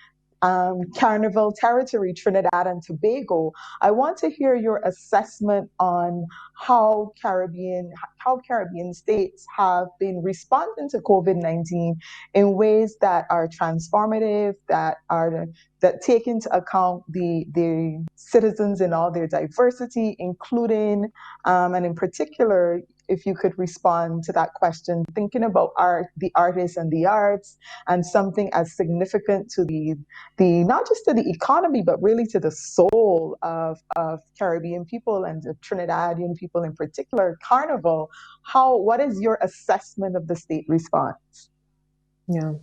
Carnival territory, Trinidad and Tobago. I want to hear your assessment on how Caribbean states have been responding to COVID-19 in ways that are transformative, that take into account the citizens in all their diversity, including and in particular, if you could respond to that question, thinking about the artists and the arts, and something as significant to the not just to the economy, but really to the soul of Caribbean people and the Trinidadian people in particular, Carnival. What is your assessment of the state response? Yeah.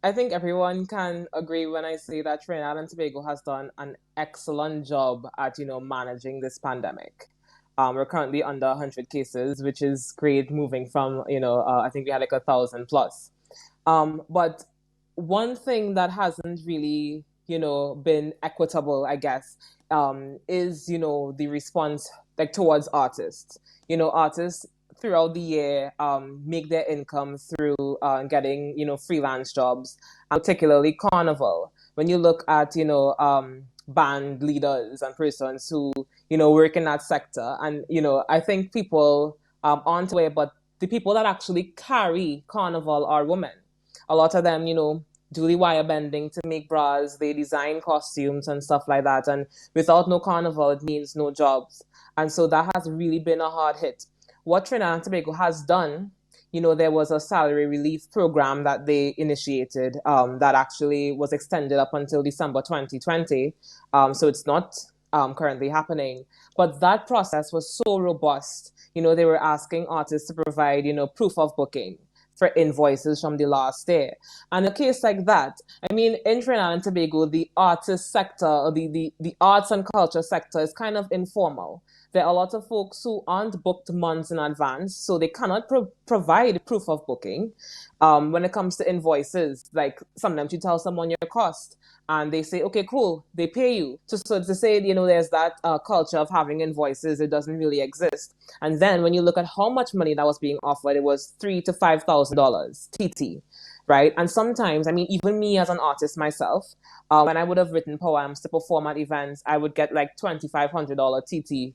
I think everyone can agree when I say that Trinidad and Tobago has done an excellent job at, managing this pandemic. We're currently under 100 cases, which is great, moving from, I think we had like 1,000 plus. But one thing that hasn't really, been equitable, I guess, is, the response like towards artists. Artists throughout the year make their income through getting, freelance jobs, particularly Carnival. When you look at, band leaders and persons who, work in that sector, and, I think people aren't aware, but the people that actually carry Carnival are women. A lot of them, do the wire bending to make bras, they design costumes and stuff like that. And without no Carnival, it means no jobs. And so that has really been a hard hit. what Trinidad and Tobago has done, there was a salary relief program that they initiated that actually was extended up until December 2020. So it's not currently happening. But that process was so robust. They were asking artists to provide, proof of booking for invoices from the last year. And a case like that, I mean, in Trinidad and Tobago, the artist sector, or the arts and culture sector is kind of informal. There are a lot of folks who aren't booked months in advance, so they cannot provide proof of booking. When it comes to invoices, like sometimes you tell someone your cost, and they say, okay, cool, they pay you. So to say, there's that culture of having invoices, it doesn't really exist. And then when you look at how much money that was being offered, it was $3,000 to $5,000 TT, right? And sometimes, I mean, even me as an artist myself, when I would have written poems to perform at events, I would get like $2,500 TT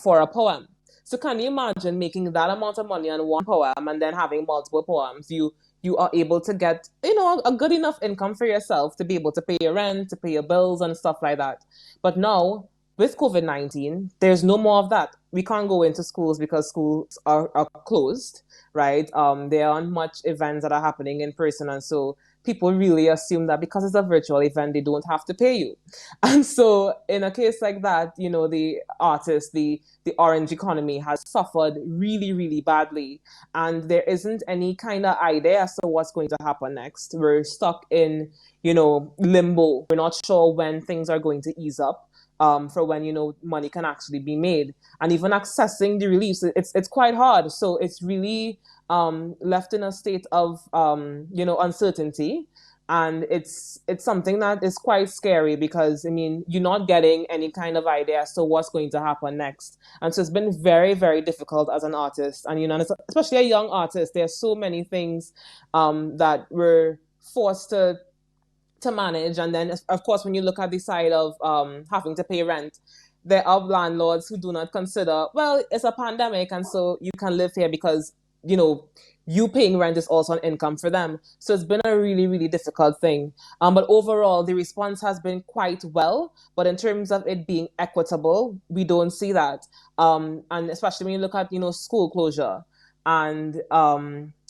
for a poem. So can you imagine making that amount of money on one poem and then having multiple poems? You are able to get, a good enough income for yourself to be able to pay your rent, to pay your bills and stuff like that. But now, with COVID-19, there's no more of that. We can't go into schools because schools are closed, right? There aren't much events that are happening in person. And so people really assume that because it's a virtual event, they don't have to pay you. And so in a case like that, the artist, the orange economy has suffered really, really badly. And there isn't any kind of idea as to what's going to happen next. We're stuck in, limbo. We're not sure when things are going to ease up. For when money can actually be made, and even accessing the reliefs, it's quite hard. So it's really left in a state of uncertainty, and it's something that is quite scary because I mean you're not getting any kind of idea as to what's going to happen next, and so it's been very, very difficult as an artist, and especially a young artist. There's so many things that we're forced to manage. And then, of course, when you look at the side of having to pay rent, there are landlords who do not consider, well, it's a pandemic, and so you can live here because, you paying rent is also an income for them. So it's been a really, really difficult thing. But overall, the response has been quite well. But in terms of it being equitable, we don't see that. And especially when you look at, school closure and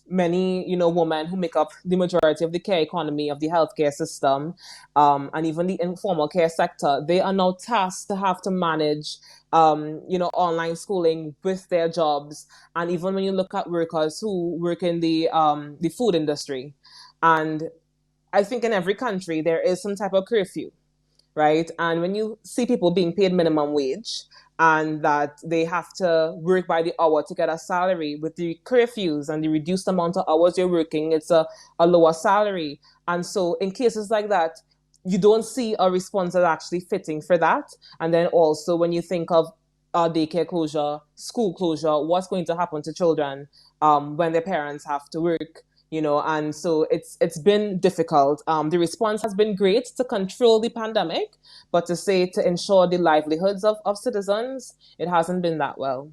many, women who make up the majority of the care economy of the healthcare system, and even the informal care sector, they are now tasked to have to manage, online schooling with their jobs. And even when you look at workers who work in the food industry, and I think in every country there is some type of curfew, right? And when you see people being paid minimum wage and that they have to work by the hour to get a salary, with the curfews and the reduced amount of hours you're working, it's a lower salary. And so in cases like that, you don't see a response that's actually fitting for that. And then also when you think of daycare closure, school closure, what's going to happen to children when their parents have to work? And so it's been difficult. The response has been great to control the pandemic, but to ensure the livelihoods of citizens, it hasn't been that well.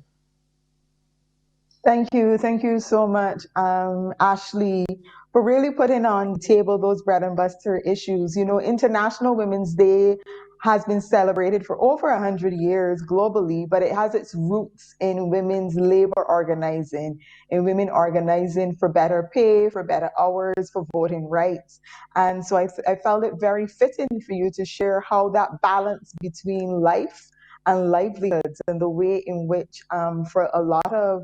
Thank you so much, Ashley, for really putting on the table those bread and butter issues. International Women's Day has been celebrated for over 100 years globally, but it has its roots in women's labor organizing, in women organizing for better pay, for better hours, for voting rights. And so I felt it very fitting for you to share how that balance between life and livelihoods and the way in which, for a lot of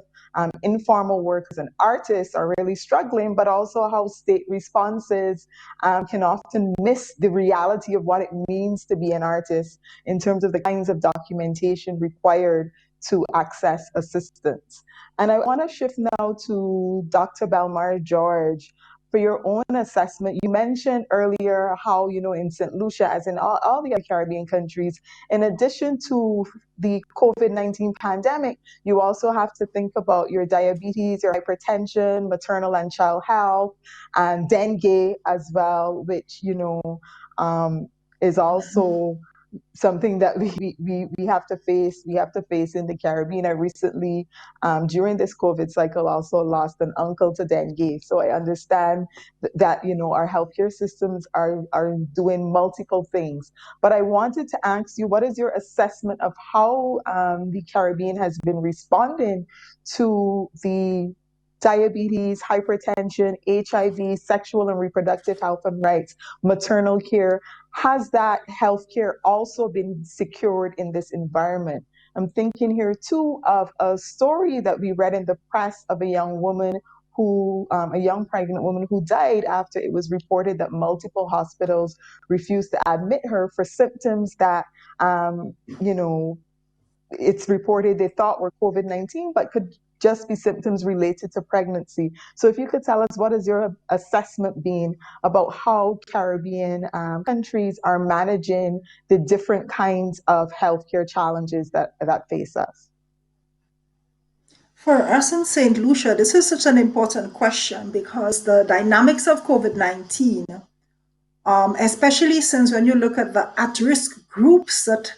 informal workers and artists are really struggling, but also how state responses can often miss the reality of what it means to be an artist in terms of the kinds of documentation required to access assistance. And I want to shift now to Dr. Belmar George. For your own assessment, you mentioned earlier how, in St. Lucia, as in all the other Caribbean countries, in addition to the COVID-19 pandemic, you also have to think about your diabetes, your hypertension, maternal and child health, and dengue as well, which, is also something that we have to face. We have to face in the Caribbean. I recently, during this COVID cycle, also lost an uncle to dengue. So I understand that our healthcare systems are doing multiple things. But I wanted to ask you, what is your assessment of how the Caribbean has been responding to the diabetes, hypertension, HIV, sexual and reproductive health and rights, maternal care? Has that healthcare also been secured in this environment? I'm thinking here too of a story that we read in the press of a young woman a young pregnant woman who died after it was reported that multiple hospitals refused to admit her for symptoms that, you know, it's reported they thought were COVID-19, but could just be symptoms related to pregnancy. So if you could tell us, what has your assessment been about how Caribbean countries are managing the different kinds of healthcare challenges that face us? For us in St. Lucia, this is such an important question because the dynamics of COVID-19, especially since when you look at the at-risk groups that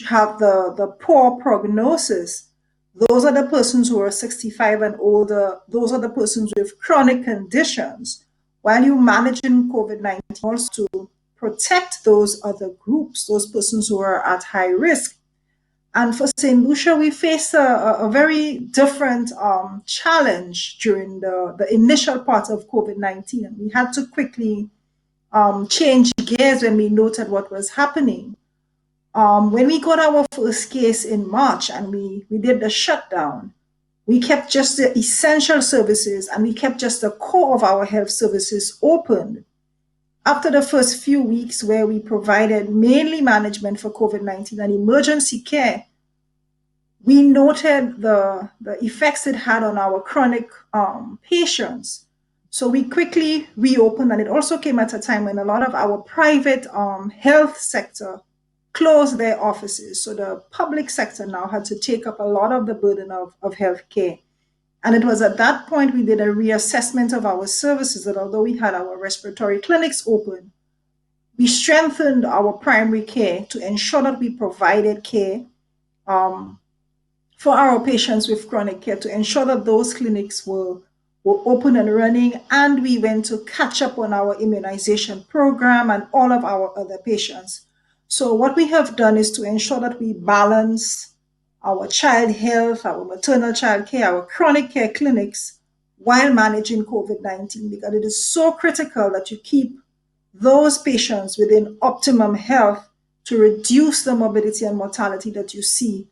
have the poor prognosis, those are the persons who are 65 and older, those are the persons with chronic conditions. While you're managing COVID-19, also to protect those other groups, those persons who are at high risk. And for St. Lucia, we faced a very different challenge during the initial part of COVID-19. And we had to quickly change gears when we noted what was happening. When we got our first case in March and we did the shutdown, we kept just the essential services and we kept just the core of our health services open. After the first few weeks where we provided mainly management for COVID-19 and emergency care, we noted the effects it had on our chronic patients. So we quickly reopened, and it also came at a time when a lot of our private health sector closed their offices. So the public sector now had to take up a lot of the burden of healthcare. And it was at that point we did a reassessment of our services, that although we had our respiratory clinics open, we strengthened our primary care to ensure that we provided care for our patients with chronic care, to ensure that those clinics were open and running, and we went to catch up on our immunization program and all of our other patients. So what we have done is to ensure that we balance our child health, our maternal child care, our chronic care clinics while managing COVID-19, because it is so critical that you keep those patients within optimum health to reduce the morbidity and mortality that you see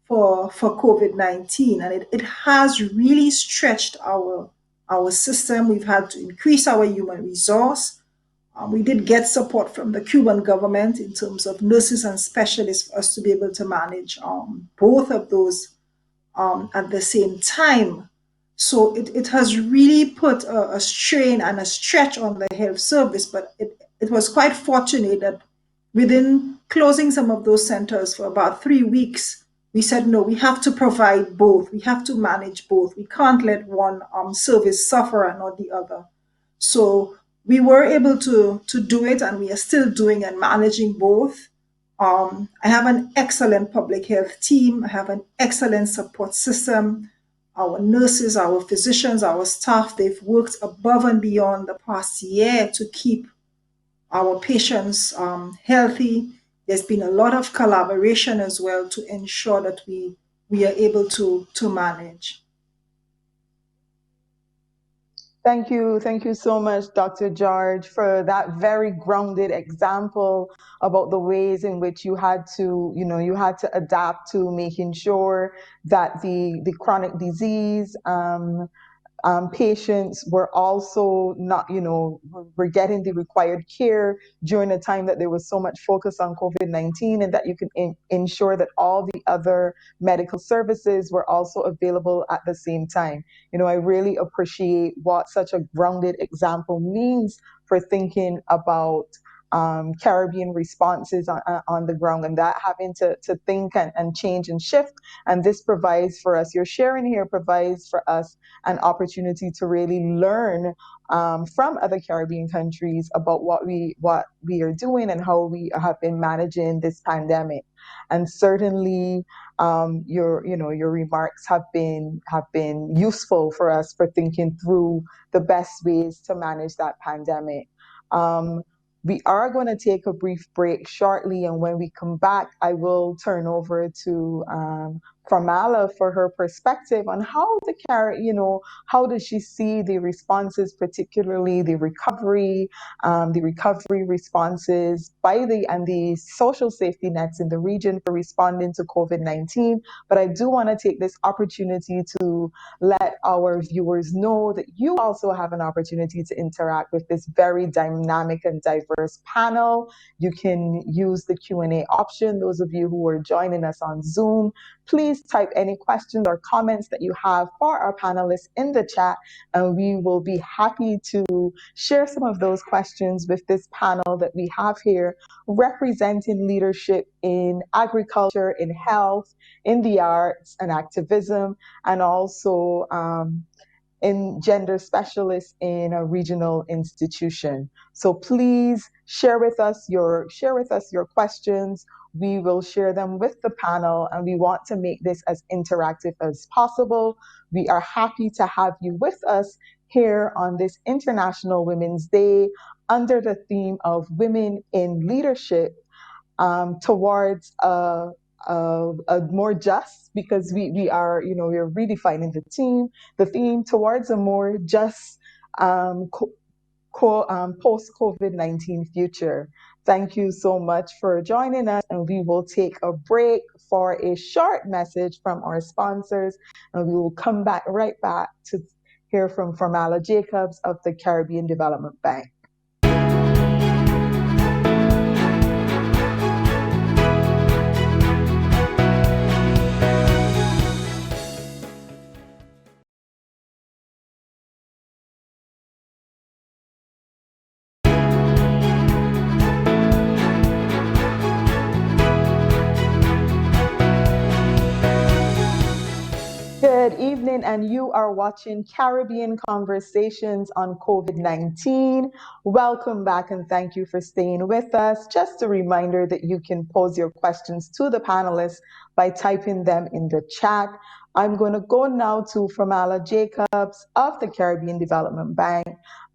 for COVID-19. And it has really stretched our system. We've had to increase our human resource. We did get support from the Cuban government in terms of nurses and specialists for us to be able to manage both of those at the same time. So it has really put a strain and a stretch on the health service, but it was quite fortunate that within closing some of those centers for about 3 weeks, we said, no, we have to provide both. We have to manage both. We can't let one service suffer and not the other. So we were able to do it, and we are still doing and managing both. I have an excellent public health team. I have an excellent support system. Our nurses, our physicians, our staff, they've worked above and beyond the past year to keep our patients healthy. There's been a lot of collaboration as well to ensure that we are able to manage. Thank you so much, Dr. George, for that very grounded example about the ways in which you had to adapt to making sure that the chronic disease patients were also not, were getting the required care during a time that there was so much focus on COVID-19, and that you can ensure that all the other medical services were also available at the same time. I really appreciate what such a grounded example means for thinking about Caribbean responses on the ground, and that having to think and change and shift. And this provides for us, your sharing here provides for us an opportunity to really learn from other Caribbean countries about what we are doing and how we have been managing this pandemic. And certainly, your remarks have been useful for us for thinking through the best ways to manage that pandemic. We are going to take a brief break shortly, and when we come back, I will turn over to Famala for her perspective on how how does she see the responses, particularly the recovery responses by the social safety nets in the region for responding to COVID-19. But I do want to take this opportunity to let our viewers know that you also have an opportunity to interact with this very dynamic and diverse panel. You can use the Q&A option. Those of you who are joining us on Zoom, please type any questions or comments that you have for our panelists in the chat, and we will be happy to share some of those questions with this panel that we have here, representing leadership in agriculture, in health, in the arts and activism, and also in gender specialists in a regional institution. So please share with us your questions. We will share them with the panel, and we want to make this as interactive as possible. We are happy to have you with us here on this International Women's Day under the theme of Women in Leadership, towards a more just, because we are, we're redefining the theme towards a more just post-COVID-19 future. Thank you so much for joining us, and we will take a break for a short message from our sponsors, and we will come right back to hear from Formala Jacobs of the Caribbean Development Bank. Good evening, and you are watching Caribbean Conversations on COVID-19. Welcome back, and thank you for staying with us. Just a reminder that you can pose your questions to the panelists by typing them in the chat. I'm going to go now to Famala Jacobs of the Caribbean Development Bank.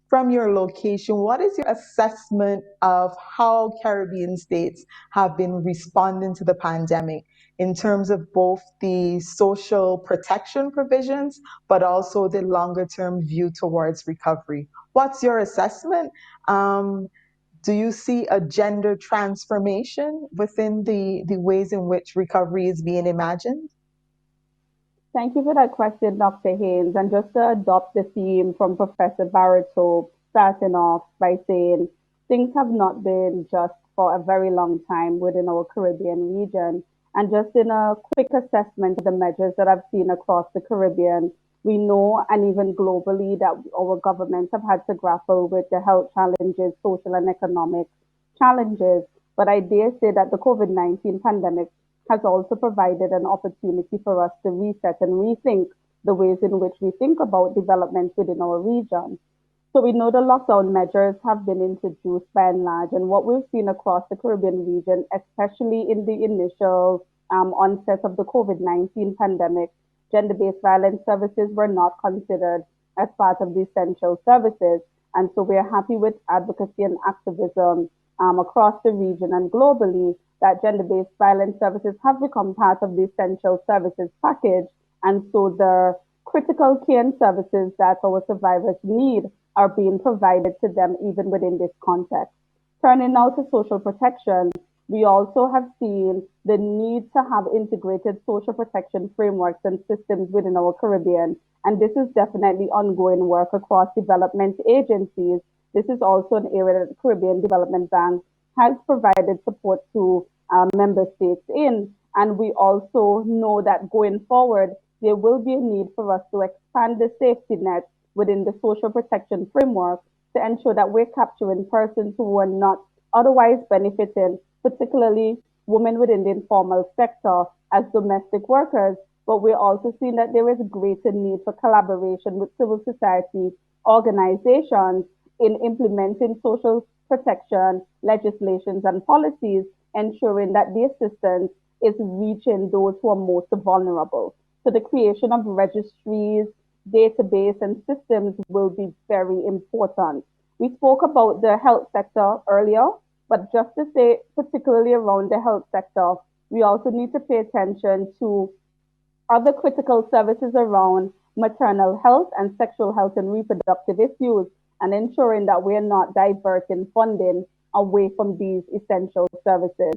From your location, what is your assessment of how Caribbean states have been responding to the pandemic in terms of both the social protection provisions, but also the longer term view towards recovery? What's your assessment? Do you see a gender transformation within the ways in which recovery is being imagined? Thank you for that question, Dr. Haynes. And just to adopt the theme from Professor Barito, starting off by saying things have not been just for a very long time within our Caribbean region. And just in a quick assessment of the measures that I've seen across the Caribbean, we know, and even globally, that our governments have had to grapple with the health challenges, social and economic challenges. But I dare say that the COVID-19 pandemic has also provided an opportunity for us to reset and rethink the ways in which we think about development within our region. So we know the lockdown measures have been introduced by and large, and what we've seen across the Caribbean region, especially in the initial onset of the COVID-19 pandemic, gender-based violence services were not considered as part of the essential services. And so we're happy with advocacy and activism across the region and globally that gender-based violence services have become part of the essential services package. And so the critical care and services that our survivors need are being provided to them even within this context. Turning now to social protection, we also have seen the need to have integrated social protection frameworks and systems within our Caribbean. And this is definitely ongoing work across development agencies. This is also an area that the Caribbean Development Bank has provided support to member states in. And we also know that going forward, there will be a need for us to expand the safety net within the social protection framework to ensure that we're capturing persons who are not otherwise benefiting, particularly women within the informal sector as domestic workers. But we're also seeing that there is a greater need for collaboration with civil society organizations in implementing social protection legislations and policies, ensuring that the assistance is reaching those who are most vulnerable. So the creation of registries, database, and systems will be very important. We spoke about the health sector earlier, but just to say, particularly around the health sector, we also need to pay attention to other critical services around maternal health and sexual health and reproductive issues, and ensuring that we're not diverting funding away from these essential services.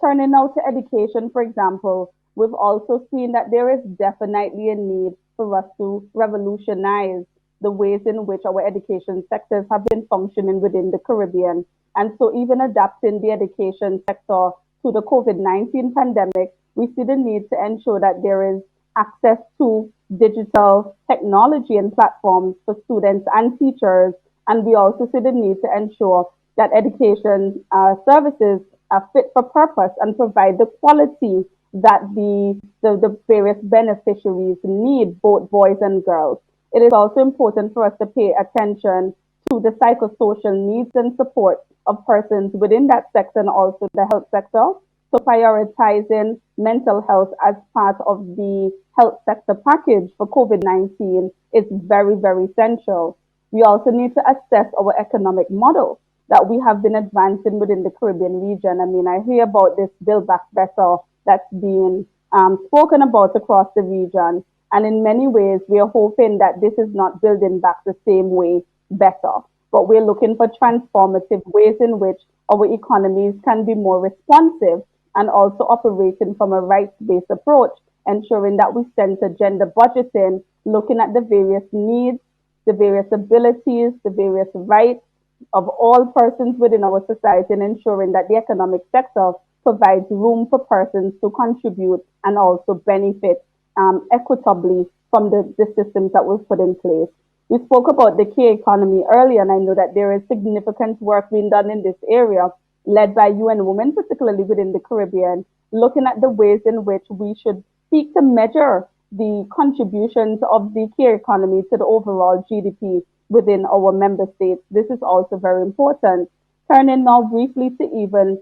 Turning now to education, for example, we've also seen that there is definitely a need for us to revolutionize the ways in which our education sectors have been functioning within the Caribbean. And so, even adapting the education sector to the COVID-19 pandemic, we see the need to ensure that there is access to digital technology and platforms for students and teachers. And we also see the need to ensure that education services are fit for purpose and provide the quality that the various beneficiaries need, both boys and girls. It is also important for us to pay attention to the psychosocial needs and support of persons within that sector and also the health sector. So prioritizing mental health as part of the health sector package for COVID-19 is very, very essential. We also need to assess our economic model that we have been advancing within the Caribbean region. I mean, I hear about this Build Back Better that's being spoken about across the region. And in many ways, we are hoping that this is not building back the same way better, but we're looking for transformative ways in which our economies can be more responsive and also operating from a rights-based approach, ensuring that we center gender budgeting, looking at the various needs, the various abilities, the various rights of all persons within our society, and ensuring that the economic sector provides room for persons to contribute and also benefit equitably from the systems that we've put in place. We spoke about the key economy earlier, and I know that there is significant work being done in this area, led by UN Women, particularly within the Caribbean, looking at the ways in which we should seek to measure the contributions of the care economy to the overall GDP within our member states. This is also very important. Turning now briefly to even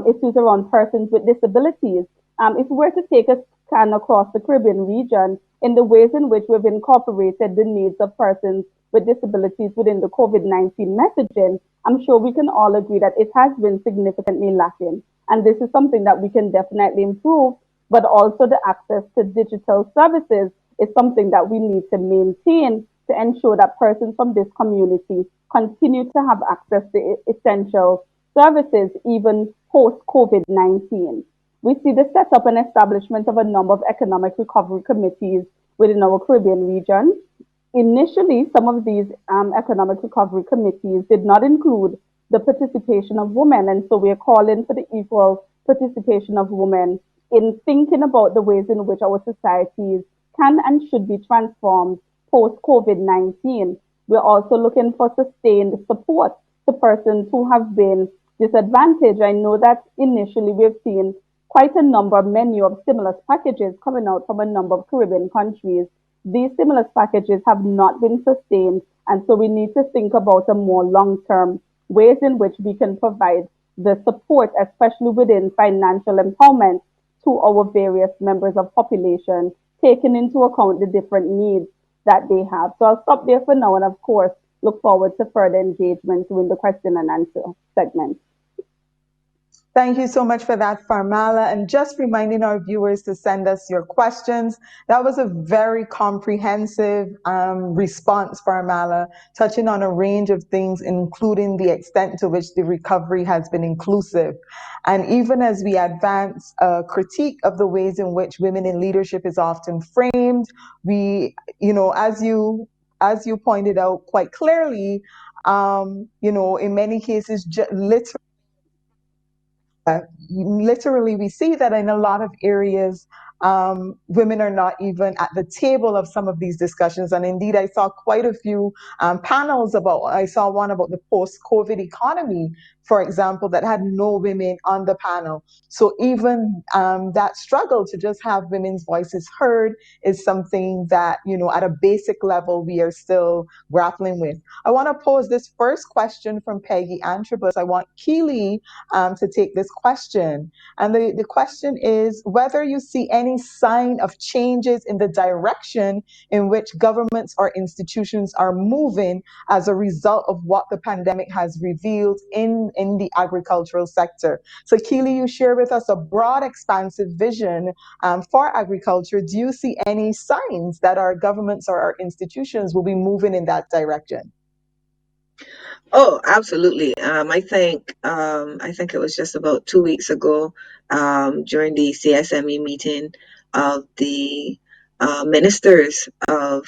issues around persons with disabilities. If we were to take a scan across the Caribbean region in the ways in which we've incorporated the needs of persons with disabilities within the COVID-19 messaging, I'm sure we can all agree that it has been significantly lacking. And this is something that we can definitely improve, but also the access to digital services is something that we need to maintain to ensure that persons from this community continue to have access to essential services even post COVID-19. We see the setup and establishment of a number of economic recovery committees within our Caribbean region. Initially, some of these economic recovery committees did not include the participation of women, and so we are calling for the equal participation of women in thinking about the ways in which our societies can and should be transformed post COVID-19. We're also looking for sustained support to persons who have been disadvantaged. I know that initially we've seen quite a number, many of stimulus packages coming out from a number of Caribbean countries. These stimulus packages have not been sustained, and so we need to think about a more long-term ways in which we can provide the support, especially within financial empowerment to our various members of population, taking into account the different needs that they have. So I'll stop there for now, and of course, look forward to further engagement in the question and answer segment. Thank you so much for that, Farmala. And just reminding our viewers to send us your questions. That was a very comprehensive response, Farmala, touching on a range of things, including the extent to which the recovery has been inclusive. And even as we advance a critique of the ways in which women in leadership is often framed, we, as you pointed out quite clearly, in many cases, literally, we see that in a lot of areas, women are not even at the table of some of these discussions. And indeed, I saw quite a few panels I saw one about the post-COVID economy, for example, that had no women on the panel. So even that struggle to just have women's voices heard is something that, at a basic level, we are still grappling with. I want to pose this first question from Peggy Antrobus. I want Keely to take this question. And the question is whether you see any sign of changes in the direction in which governments or institutions are moving as a result of what the pandemic has revealed in the agricultural sector. So Keely, you share with us a broad, expansive vision for agriculture. Do you see any signs that our governments or our institutions will be moving in that direction? Oh, absolutely. I think it was just about 2 weeks ago, during the CSME meeting of the ministers of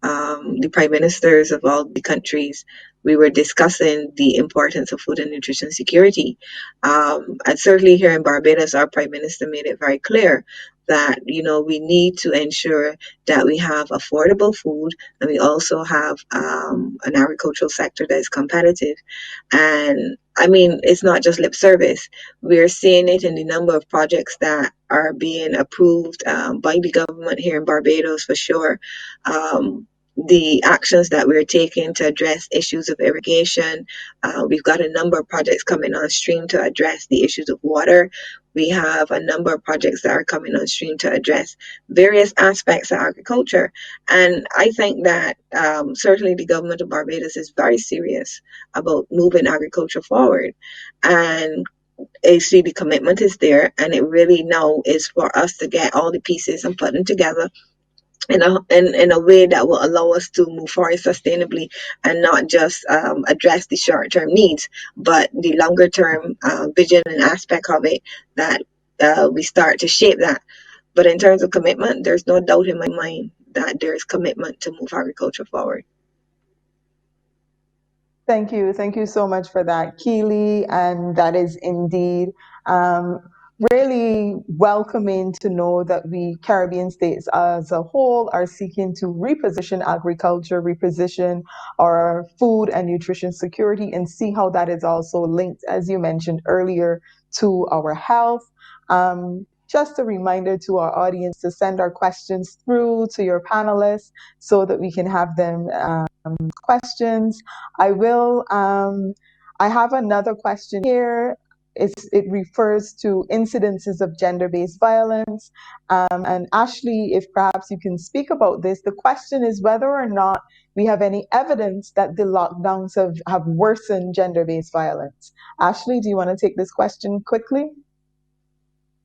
the prime ministers of all the countries. We were discussing the importance of food and nutrition security. And certainly here in Barbados, our prime minister made it very clear that, we need to ensure that we have affordable food, and we also have an agricultural sector that is competitive. And I mean, it's not just lip service. We're seeing it in the number of projects that are being approved by the government here in Barbados, for sure. The actions that we're taking to address issues of irrigation. We've got a number of projects coming on stream to address the issues of water. We have a number of projects that are coming on stream to address various aspects of agriculture. And I think that certainly the government of Barbados is very serious about moving agriculture forward. And I see the commitment is there, and it really now is for us to get all the pieces and put them together in a way that will allow us to move forward sustainably, and not just address the short-term needs, but the longer-term vision and aspect of it, that we start to shape that. But in terms of commitment, there's no doubt in my mind that there's commitment to move agriculture forward. Thank you. Thank you so much for that, Keely. And that is indeed really welcoming to know that we Caribbean states as a whole are seeking to reposition agriculture, reposition our food and nutrition security, and see how that is also linked, as you mentioned earlier, to our health. Just a reminder to our audience to send our questions through to your panelists so that we can have them questions. I will. I have another question here. It refers to incidences of gender-based violence. And Ashley, if perhaps you can speak about this, the question is whether or not we have any evidence that the lockdowns have worsened gender-based violence. Ashley, do you want to take this question quickly?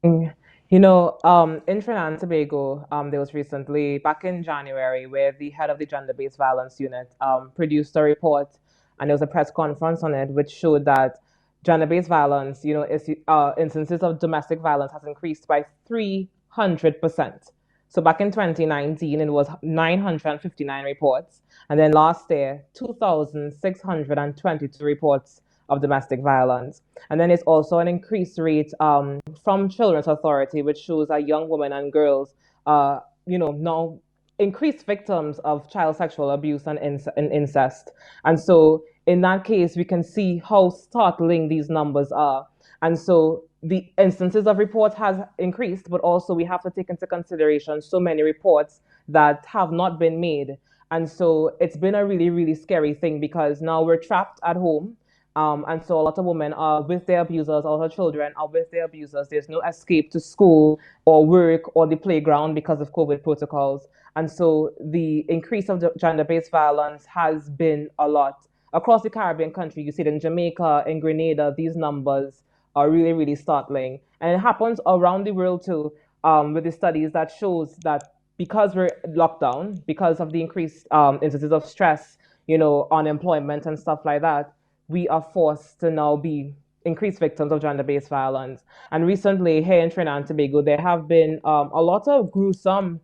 In Trinidad and Tobago, there was recently, back in January, where the head of the gender-based violence unit produced a report, and there was a press conference on it, which showed that gender-based violence, instances of domestic violence has increased by 300%. So back in 2019, it was 959 reports, and then last year, 2,622 reports of domestic violence. And then it's also an increased rate from Children's Authority, which shows that young women and girls are, now increased victims of child sexual abuse and incest. And so in that case, we can see how startling these numbers are. And so the instances of reports has increased, but also we have to take into consideration so many reports that have not been made. And so it's been a really, really scary thing, because now we're trapped at home. And so a lot of women are with their abusers, a lot of children are with their abusers. There's no escape to school or work or the playground because of COVID protocols. And so the increase of gender-based violence has been a lot. Across the Caribbean country, you see it in Jamaica, in Grenada, these numbers are really, really startling. And it happens around the world too, with the studies that shows that because we're locked down, because of the increased instances of stress, unemployment and stuff like that, we are forced to now be increased victims of gender-based violence. And recently, here in Trinidad and Tobago, there have been a lot of gruesome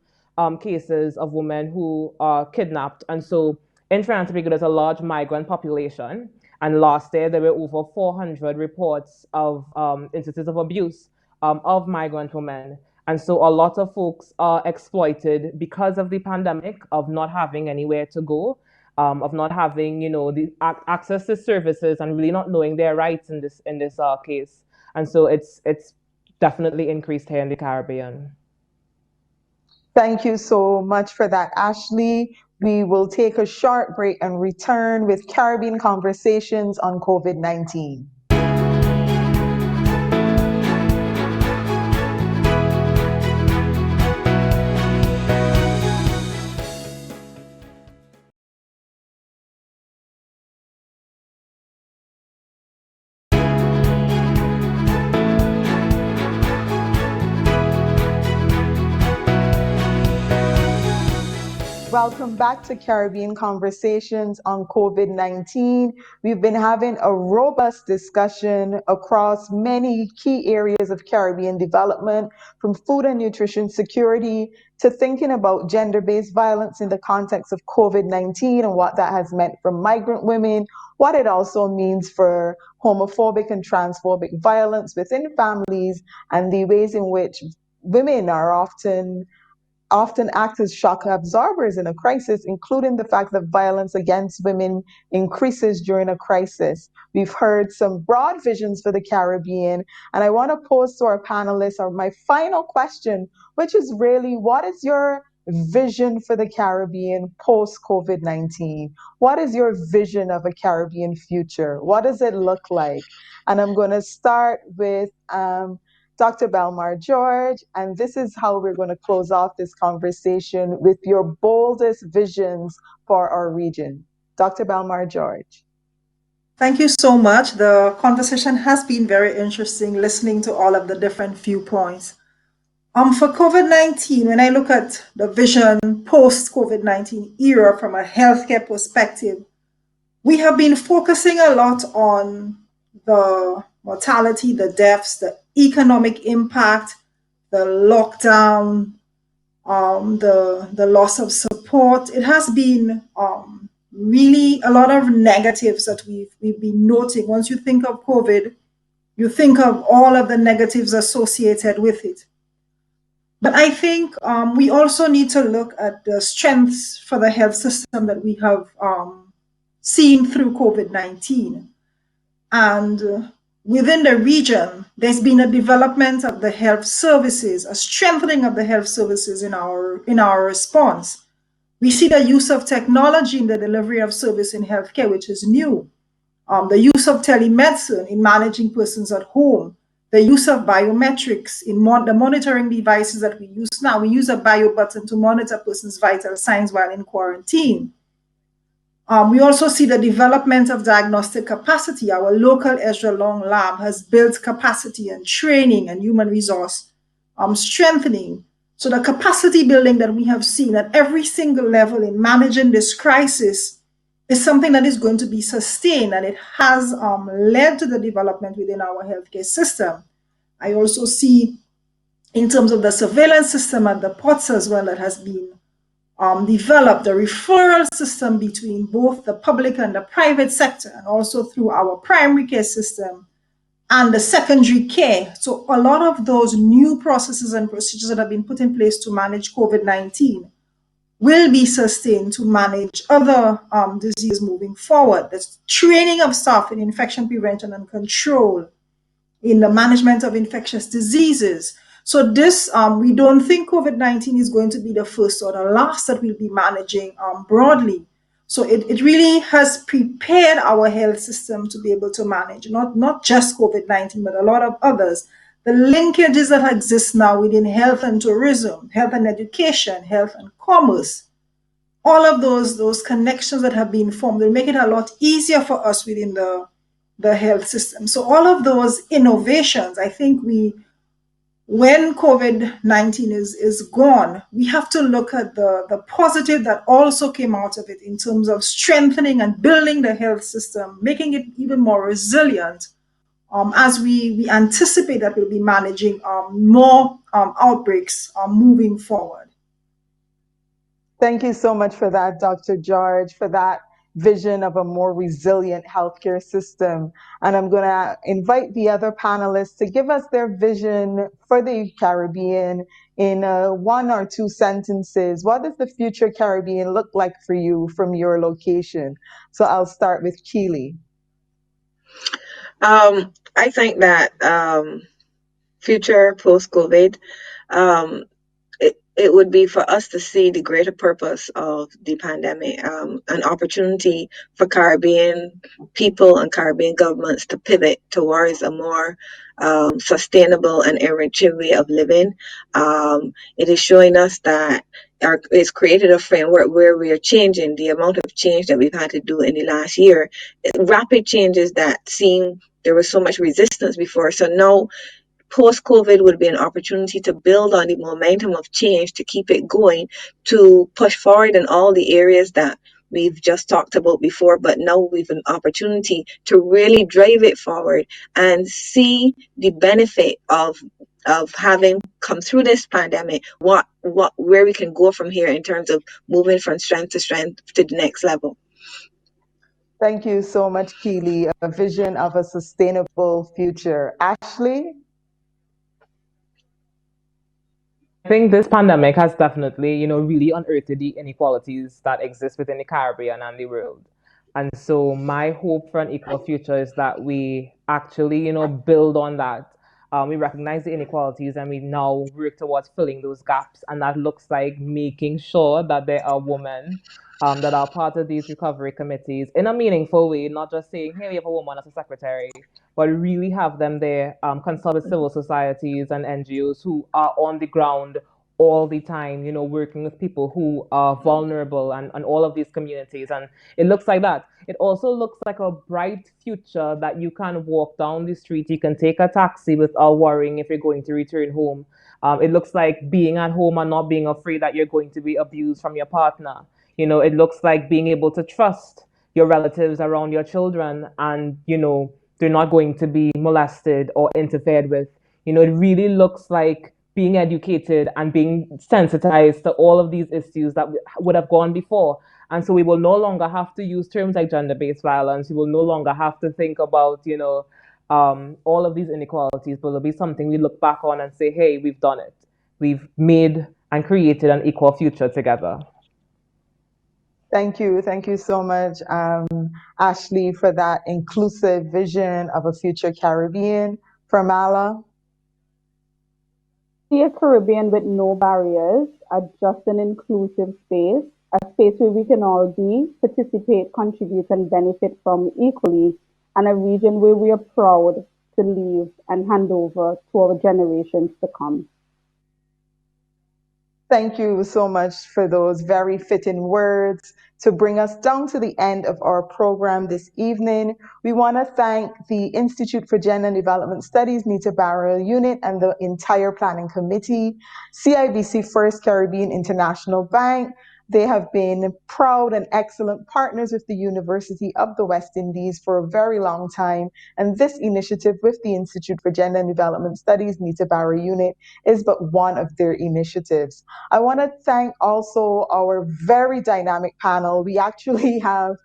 cases of women who are kidnapped. And so in Trinidad and Tobago, there's a large migrant population. And last year, there were over 400 reports of instances of abuse of migrant women. And so a lot of folks are exploited because of the pandemic, of not having anywhere to go. of not having, the access to services and really not knowing their rights in this case. And so it's definitely increased here in the Caribbean. Thank you so much for that, Ashley. We will take a short break and return with Caribbean Conversations on COVID-19. Welcome back to Caribbean Conversations on COVID-19. We've been having a robust discussion across many key areas of Caribbean development, from food and nutrition security to thinking about gender-based violence in the context of COVID-19 and what that has meant for migrant women, what it also means for homophobic and transphobic violence within families, and the ways in which women are often act as shock absorbers in a crisis, including the fact that violence against women increases during a crisis. We've heard some broad visions for the Caribbean, and I want to pose to our panelists my final question, which is really, what is your vision for the Caribbean post COVID-19? What is your vision of a Caribbean future? What does it look like? And I'm going to start with Dr. Belmar George, and this is how we're going to close off this conversation with your boldest visions for our region. Dr. Belmar George. Thank you so much. The conversation has been very interesting, listening to all of the different viewpoints. For COVID-19, when I look at the vision post-COVID-19 era from a healthcare perspective, we have been focusing a lot on the mortality, the deaths, the economic impact, the lockdown, the loss of support. It has been really a lot of negatives that we've been noting. Once you think of COVID, you think of all of the negatives associated with it. But I think we also need to look at the strengths for the health system that we have seen through COVID-19. And within the region, there's been a development of the health services, a strengthening of the health services in our response. We see the use of technology in the delivery of service in healthcare, which is new. The use of telemedicine in managing persons at home, the use of biometrics in the monitoring devices that we use now. We use a bio button to monitor a person's vital signs while in quarantine. We also see the development of diagnostic capacity. Our local Ezra Long lab has built capacity and training and human resource strengthening. So the capacity building that we have seen at every single level in managing this crisis is something that is going to be sustained, and it has led to the development within our healthcare system. I also see, in terms of the surveillance system at the ports as well, that has been developed, the referral system between both the public and the private sector, and also through our primary care system and the secondary care. So a lot of those new processes and procedures that have been put in place to manage COVID-19 will be sustained to manage other diseases moving forward. There's training of staff in infection prevention and control, in the management of infectious diseases. So this, we don't think COVID-19 is going to be the first or the last that we'll be managing broadly. So it really has prepared our health system to be able to manage, not just COVID-19, but a lot of others. The linkages that exist now within health and tourism, health and education, health and commerce, all of those connections that have been formed will make it a lot easier for us within the health system. So all of those innovations, I think when COVID-19 is gone, we have to look at the positive that also came out of it in terms of strengthening and building the health system, making it even more resilient as we anticipate that we'll be managing more outbreaks moving forward. Thank you so much for that, Dr. George, for that vision of a more resilient healthcare system. And I'm going to invite the other panelists to give us their vision for the Caribbean in one or two sentences. What does the future Caribbean look like for you from your location? So I'll start with Keely. I think that future post-COVID, um, it would be for us to see the greater purpose of the pandemic, an opportunity for Caribbean people and Caribbean governments to pivot towards a more sustainable and enriching way of living. It is showing us that it's created a framework where we are changing the amount of change that we've had to do in the last year. Rapid changes that seem there was so much resistance before. So now post-COVID would be an opportunity to build on the momentum of change, to keep it going, to push forward in all the areas that we've just talked about before, but now we've an opportunity to really drive it forward and see the benefit of having come through this pandemic, where we can go from here in terms of moving from strength to strength to the next level. Thank you so much, Keely. A vision of a sustainable future. Ashley? I think this pandemic has definitely, really unearthed the inequalities that exist within the Caribbean and the world. And so my hope for an equal future is that we actually, build on that. We recognize the inequalities and we now work towards filling those gaps. And that looks like making sure that there are women that are part of these recovery committees in a meaningful way, not just saying, hey, we have a woman as a secretary, but really have them there, consult with civil societies and NGOs who are on the ground all the time, working with people who are vulnerable and all of these communities. And it looks like that. It also looks like a bright future that you can walk down the street, you can take a taxi without worrying if you're going to return home. It looks like being at home and not being afraid that you're going to be abused from your partner. It looks like being able to trust your relatives around your children and, they're not going to be molested or interfered with. It really looks like being educated and being sensitized to all of these issues that would have gone before. And so we will no longer have to use terms like gender-based violence. We will no longer have to think about, all of these inequalities, but it'll be something we look back on and say, hey, we've done it. We've made and created an equal future together. Thank you. Thank you so much, Ashley, for that inclusive vision of a future Caribbean. For Mala? See a Caribbean with no barriers, just an inclusive space, a space where we can all be, participate, contribute, and benefit from equally, and a region where we are proud to leave and hand over to our generations to come. Thank you so much for those very fitting words to bring us down to the end of our program this evening. We want to thank the Institute for Gender and Development Studies, Nita Barrel Unit, and the entire planning committee, CIBC First Caribbean International Bank. They have been proud and excellent partners with the University of the West Indies for a very long time. And this initiative with the Institute for Gender and Development Studies, Nita Barrel Unit, is but one of their initiatives. I want to thank also our very dynamic panel. We actually have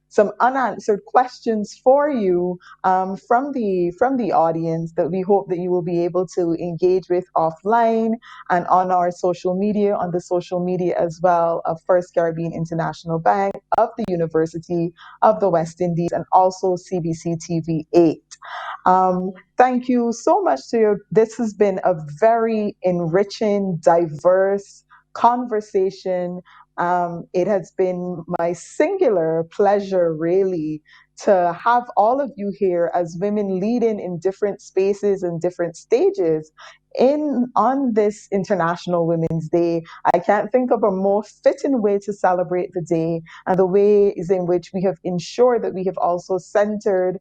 some unanswered questions for you from the audience that we hope that you will be able to engage with offline and on our social media, on the social media as well of First Caribbean International Bank, of the University of the West Indies, and also CBC TV 8. Thank you so much to you. This has been a very enriching, diverse conversation. It has been my singular pleasure, really, to have all of you here as women leading in different spaces and different stages on this International Women's Day. I can't think of a more fitting way to celebrate the day and the ways in which we have ensured that we have also centered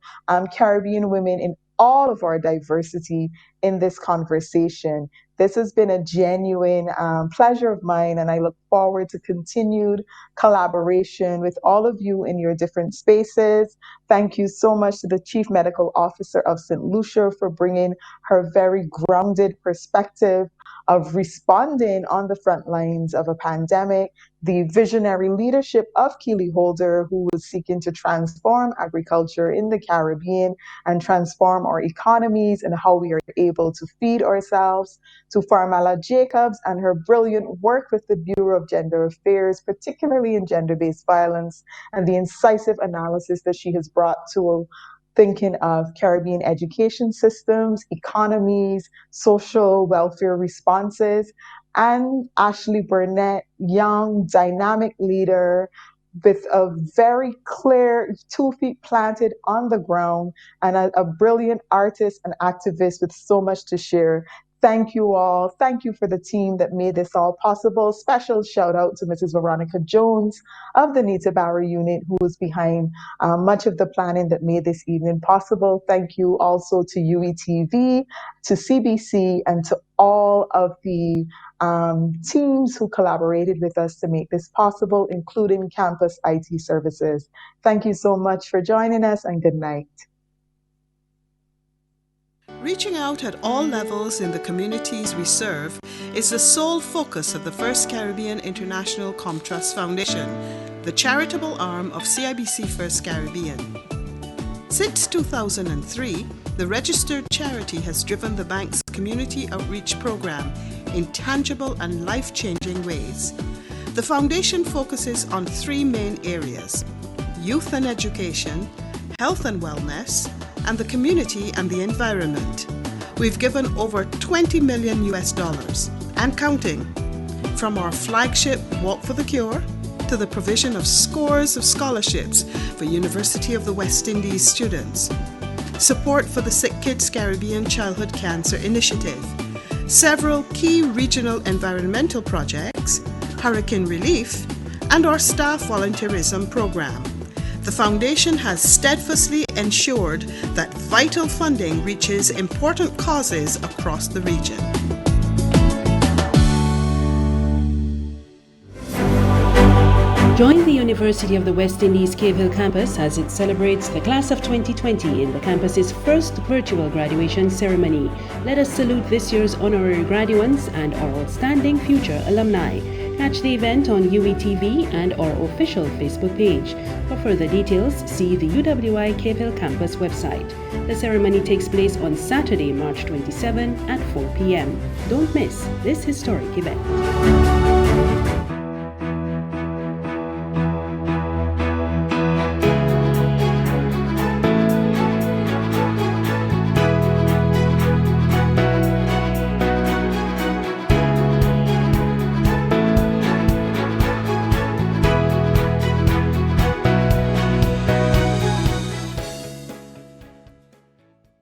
Caribbean women in all of our diversity in this conversation. This has been a genuine pleasure of mine, and I look forward to continued collaboration with all of you in your different spaces. Thank you so much to the Chief Medical Officer of St. Lucia for bringing her very grounded perspective of responding on the front lines of a pandemic, the visionary leadership of Keely Holder, who was seeking to transform agriculture in the Caribbean and transform our economies and how we are able to feed ourselves, to Farmala Jacobs and her brilliant work with the Bureau of Gender Affairs, particularly in gender-based violence, and the incisive analysis that she has brought to thinking of Caribbean education systems, economies, social welfare responses, and Ashley Burnett, young, dynamic leader with a very clear 2 feet planted on the ground and a brilliant artist and activist with so much to share. Thank you all. Thank you for the team that made this all possible. Special shout out to Mrs. Veronica Jones of the Nita Barra unit, who was behind much of the planning that made this evening possible. Thank you also to UETV, to CBC, and to all of the teams who collaborated with us to make this possible, including Campus IT Services. Thank you so much for joining us, and good night. Reaching out at all levels in the communities we serve is the sole focus of the First Caribbean International Comtrust Foundation, the charitable arm of CIBC First Caribbean. Since 2003, the registered charity has driven the bank's community outreach program in tangible and life-changing ways. The foundation focuses on 3 main areas: youth and education, health and wellness, and the community and the environment. We've given over $20 million and counting, from our flagship Walk for the Cure to the provision of scores of scholarships for University of the West Indies students, support for the Sick Kids Caribbean Childhood Cancer Initiative, several key regional environmental projects, hurricane relief, and our staff volunteerism program. The Foundation has steadfastly ensured that vital funding reaches important causes across the region. Join the University of the West Indies Cave Hill campus as it celebrates the class of 2020 in the campus's first virtual graduation ceremony. Let us salute this year's honorary graduates and our outstanding future alumni. Catch the event on UETV and our official Facebook page. For further details, see the UWI Cave Hill campus website. The ceremony takes place on Saturday, March 27 at 4 p.m. Don't miss this historic event.